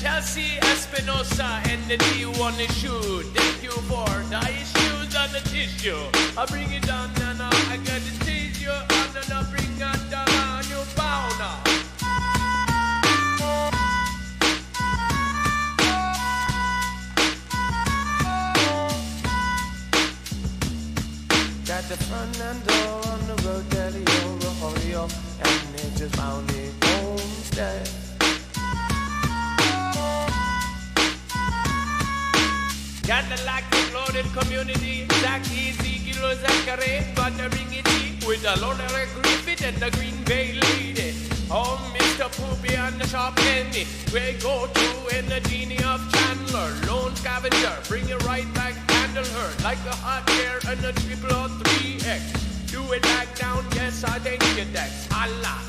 Chelsea Espinosa and the D1 issue. Thank you for the issues on the tissue. I bring it down and I got to tease you and I bring it down on your bound. Hill and Nature's Bounty Homestead. Got the locked loaded community, Zach, Ezekiel, Zachary, got the ringity with the Lord Griffith and the Green Bay Lady. Oh, Mr. Poopy and the Sharp Penny, we go to and the Genie of Chandler, Lone Scavenger, bring it right back, handle her like a hot air and a triple or 3X. Do it back down, yes, I think you Dex. Allah.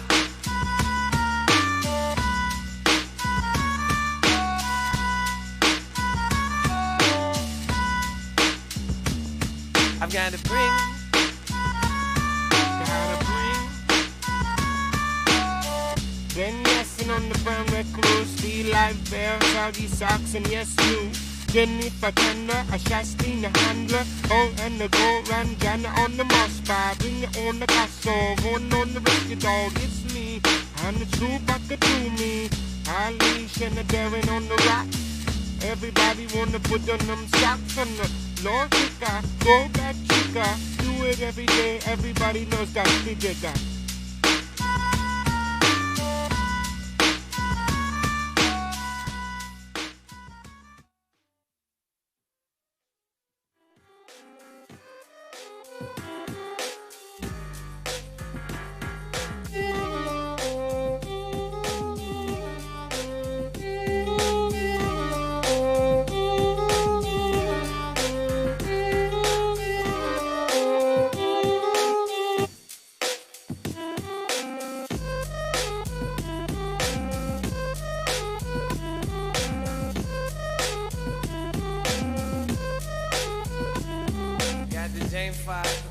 I've gotta bring. Ben Yassin on the brown red cruise, Steel Live Bear, Saudi Socks, and yes, you. Jennifer Tanner, a Shastina handler, oh, and the gold Ranjana on the moss bar. Bring it on the castle, going on the rescue dog, it's me. And the true back to me. Alish and the Darren on the rock. Everybody wanna put on them socks on the Lord Chica, go back Chica. Do it every day, everybody knows that's the digger.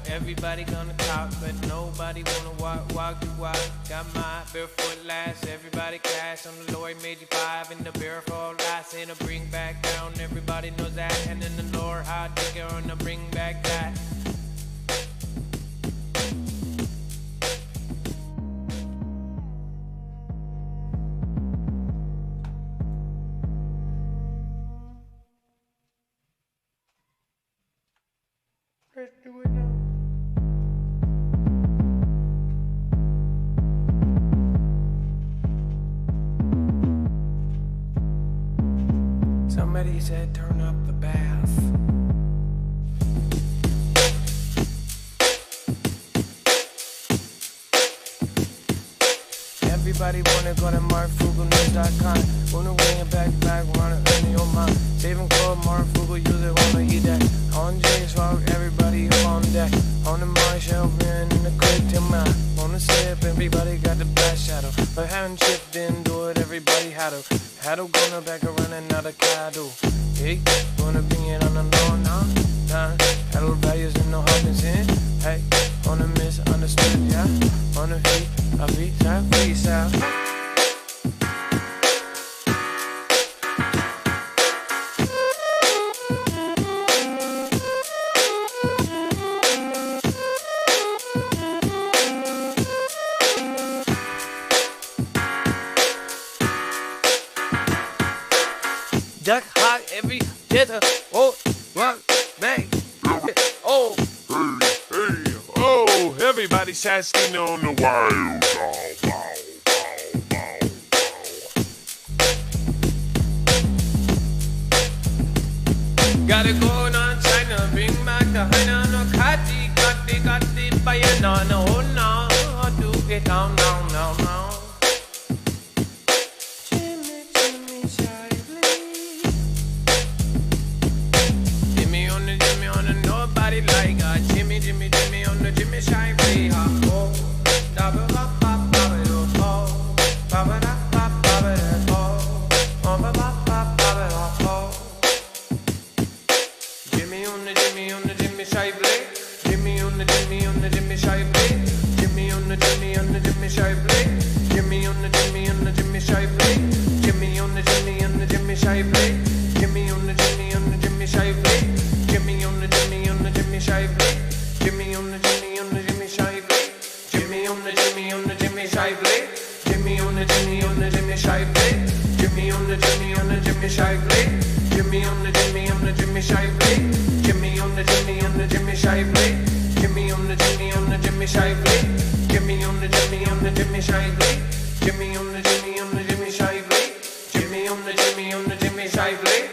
Everybody gonna talk, but nobody wanna walk the walk. Got my barefoot last, everybody cash on the Lord made you 5 in the barefoot last, and a bring back down. Everybody knows that, and then the Lord hot digger on the bring back that. Let's do it now. Somebody said turn up the bath. Everybody wanna go to markfugelnews.com. Wanna win it back, wanna earn your mind. Saving code Mark Fugel, use it, wanna eat that. On J's Rock, everybody up on deck. On the Marshall, man, in the quick to mine. On the sip, everybody got the best shadow. But haven't chipped in, do it, everybody had to. Had to gonna back around another cattle. Hey, wanna bring it on the lawn now? Nah, pedal values and no Hawkins in. Hey, on the misunderstood, yeah. On the feet, I beat that peace out. Duck hot every jitter. Oh, what, bang. Oh, hey, oh, everybody sasking on the wild. Gotta go on China, bring back the Haina, no Kati, Bayana, no, no, do get down, down, down, down. Like Jimmy on the Jimmy Shine Free. Oh, double up, oh, baba da, oh, Jimmy on the Jimmy Shine Free. Jimmy on the Jimmy Shine Free. Jimmy on the Jimmy Shine Free. Jimmy on the Jimmy Shine Free. Jimmy on the Jimmy Shine Free. Jimmy on the Jimmy Shine Free. Jimmy on the Jimmy Shine Free. Jimmy on the Jimmy Shine Free. Jimmy on the Jimmy Shine Free. Jimmy on the Jimmy Shine Free. Jimmy on the Jimmy Shine Free. Jimmy on the Jimmy Shine Free. Jimmy on the Jimmy Shine Free. Jimmy on the Jimmy Shine Free. Jimmy on the Jimmy Shively. Jimmy on the Jimmy Shively. Jimmy on the Jimmy Shively. Jimmy on the Jimmy Shively.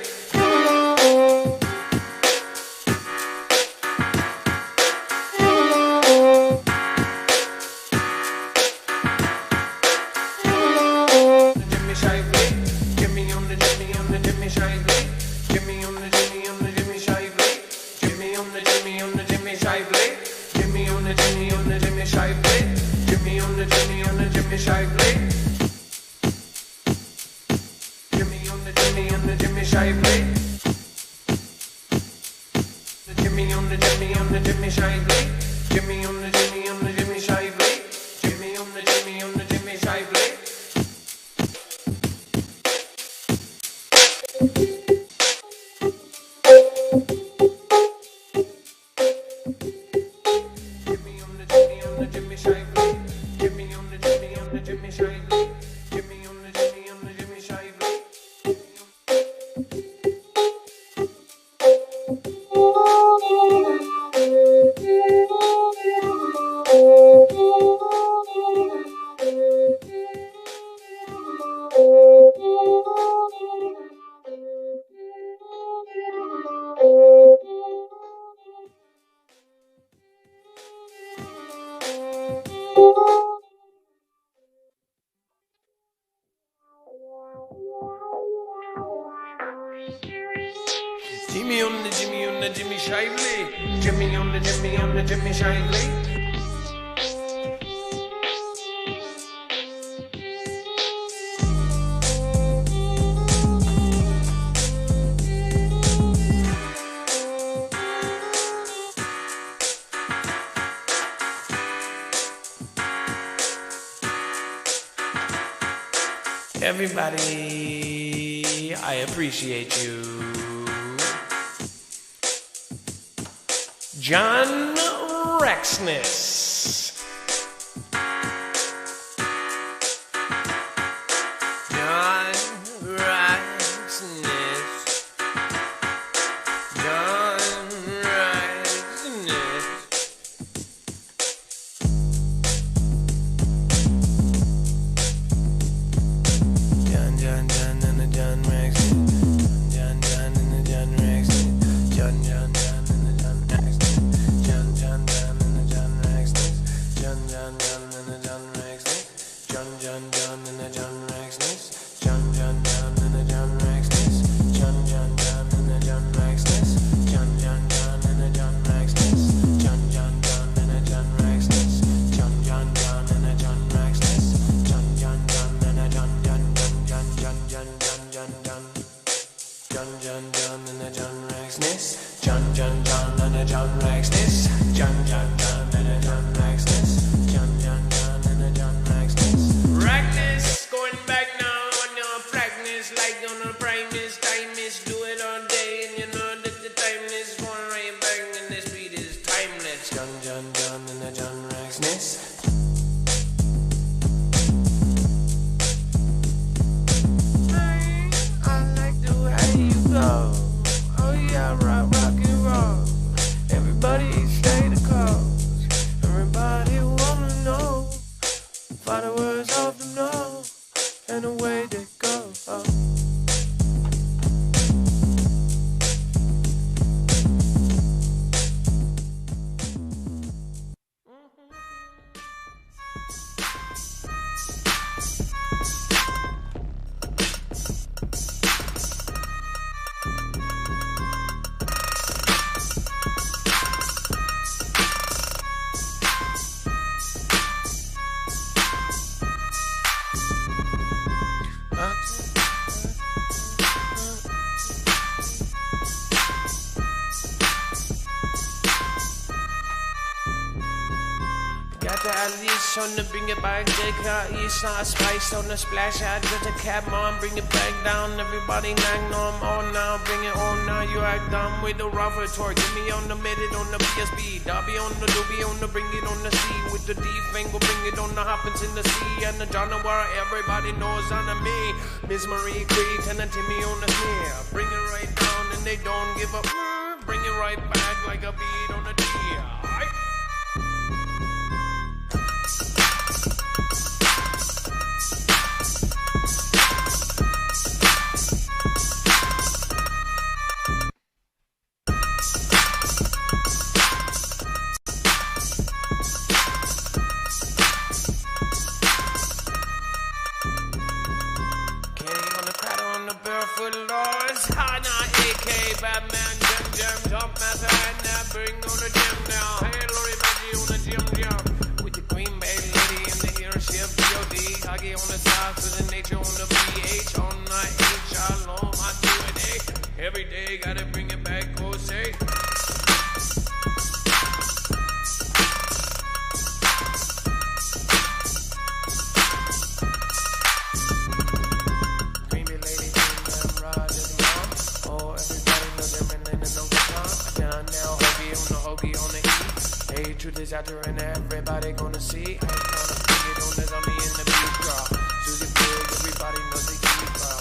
Jimmy on the Jimmy Shively. Everybody, I appreciate you. John Rexness. John Rexness. John Rexness. John and the John Rexness. John and the John Rexness. John and the John Rexness. John and the John Rexness. John and the John Rexness. John and the John Rexness. John and the John Rexness. John and the John Rexness. John and the John Rexness. John and the John Rexness. John and the John Rexness. John and the John and the John Rexness. John and the John Rexness. John and the John Rexness. John and the John Rexness. Rexness going back now on your practice like on the primus. Time is do it all day and you know that the time is going right back and the speed is timeless. John and the John Rexness. I like the way you go. Oh yeah, rock and roll. Everybody stay the cause. Everybody wanna know. Followers of the know. And away they go. Got the Alice on the bring it back, they got East Side Spice on the splash. I just a cab on, bring it back down. Everybody knock on all now, bring it on now. You act dumb with the rougher tour. Give me on the minute on the PSP. Dobby on the doobie on the bring it on the sea. With the D finger, bring it on the hoppins in the sea. And the January, everybody knows under me. Miss Marie Creed and the Timmy on the snare. Bring it right down and they don't give up. Bring it right back like a beat on a deer. Batman, Jam, Top Master, and that bring on the gym now. Hey, Lori Maggie on the gym. With the Green Bay lady in the airship, B.O.D. Huggy on the side, with the nature on the PH. On the H, I long, I do it, every day, gotta bring it back, Jose. Truth is out there and everybody gonna see. I ain't gonna bring it on, there's only in the beat, girl. Susie Big, everybody knows the key, girl.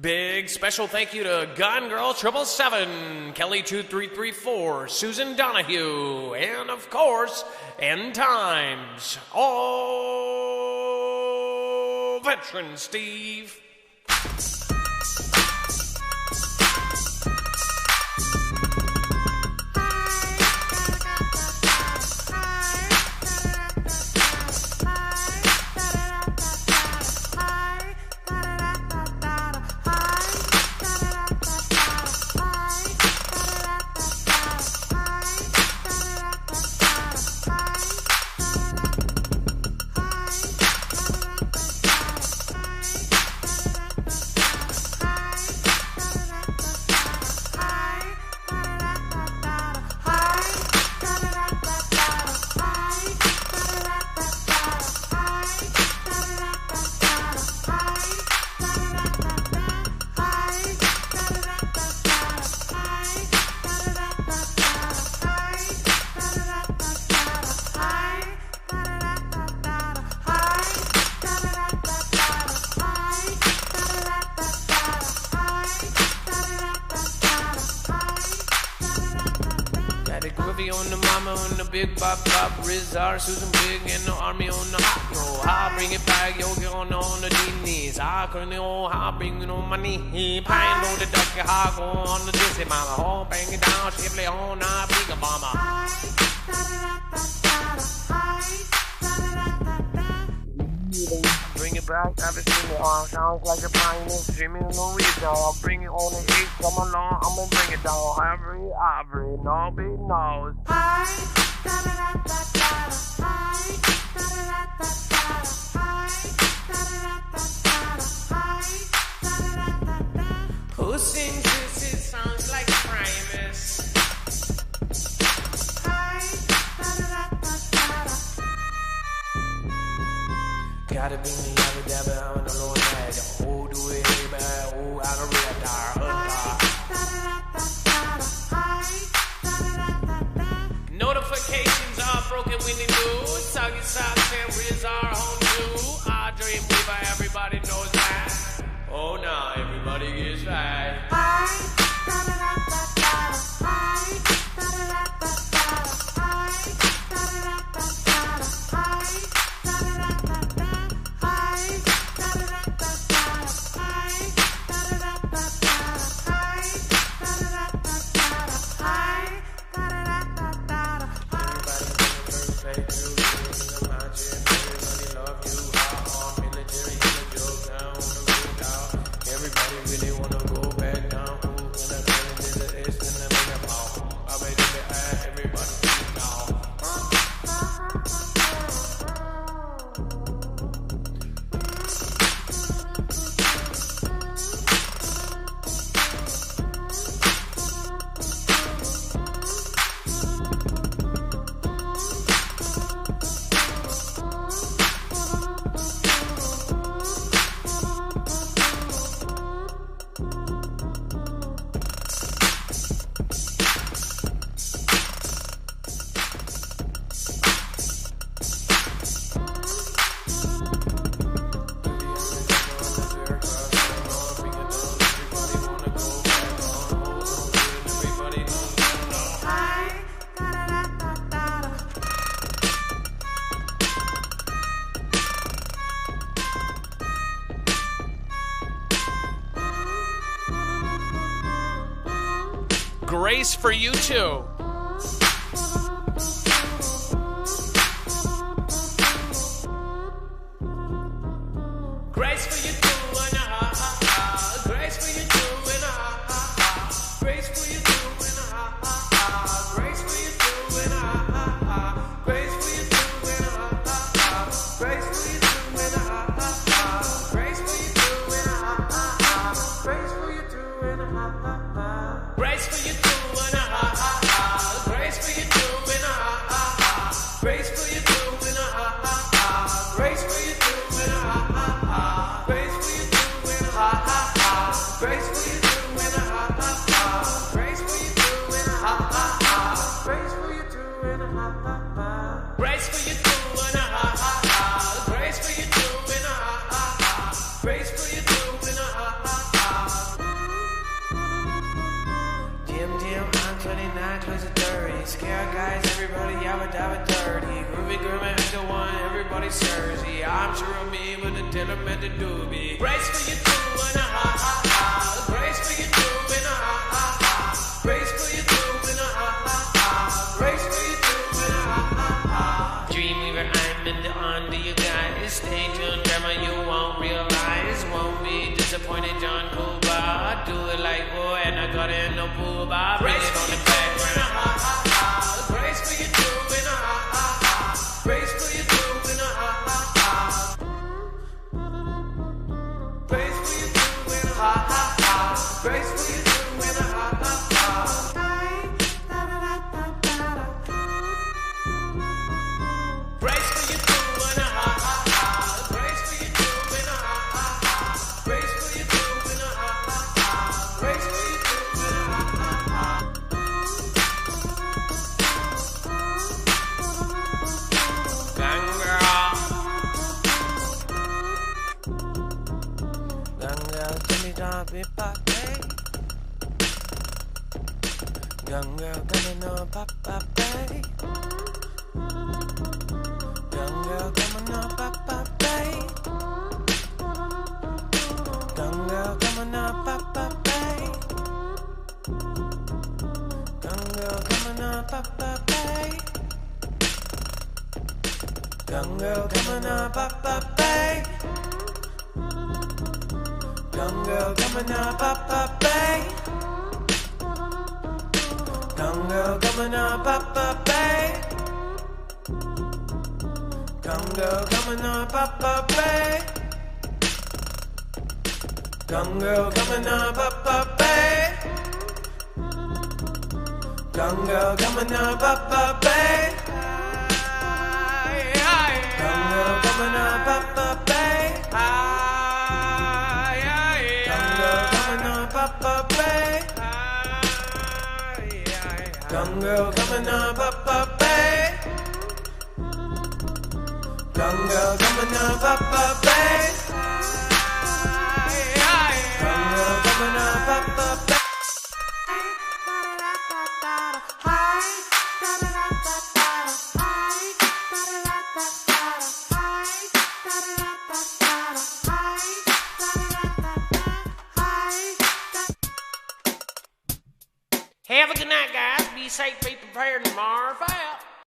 Big special thank you to Gun Girl 777, Kelly 2334, Susan Donahue, and of course, End Times. Oh, veteran Steve. Big Bob, Rizar, Susan Big, and the army on the hot. Yo, I bring it back, yo, get on the knees. I couldn't I bring it on my knee. Pine on the ducky, I go on the dizzy mama. Oh, bang it down, shiftly on, I bring a mama. Bring it back, everything sounds like a pioneer streaming on the reason. I'll bring it on the heat, come along, I'm gonna bring it down. Every, nobody knows. Who sings this? It sounds like Primus. Gotta be me, every dabba, I'm in the Lord bag. Oh, do it, hey, bad. Oh, out of red notifications are broken when they do. Soggy socks and Riz are home too. I dream weaver, everybody knows that. Oh, now everybody gets right. Grace for you too. Grace for you and a ha ha ha. Grace for you too and a ha ha ha. Grace for you too and a ha ha ha. Grace for you too and a ha ha ha. Jim, I'm 29, twisted 30. Scare guys, everybody yabba dabba dirty. Groovy girl and the one, everybody Cersei. I'm sure of me with the dinner and the doobie. Grace for you too and a ha ha ha. Grace for you too and a ha ha ha. Grace for you too and a ha ha ha. Grace for you too and a ha ha ha. Dreamweaver, I'm in the under you guys. Stay tuned, grandma, you won't realize. Won't be disappointed, John Cuba. Do it like boy, and I got in no booba. Bring it on the background. Grace for you too and a ha ha ha. Grace for you too and a ha ha ha. Grace for you too and a ha ha ha. Grace for you too and a ha ha ha. Grace for you too and a ha ha ha. Grace for you too and a ha ha ha. Grace for you too and a ha ha ha. Grace for you too and a ha ha ha. Gang girl, give me that big party. Young girl, coming on, papa, baby. Young girl, coming on, papa, baby. Young girl, coming on, papa, baby. Young girl, coming on, papa, baby. Young girl, coming on, papa, baby. Young girl, coming on, papa, baby. Young girl, coming on, papa, babe. Young girl, coming on, papa, babe. Young girl, coming on, papa, babe. Young girl, coming on, papa, babe. Young girl, coming on, papa, babe. Young girl, coming on, papa, babe. Young girl coming up, up, up, babe. Young girl coming up, up, up, babe. Young girl coming up, up, up, babe. Have a good night, guys. Be safe, be prepared, and tomorrow fail.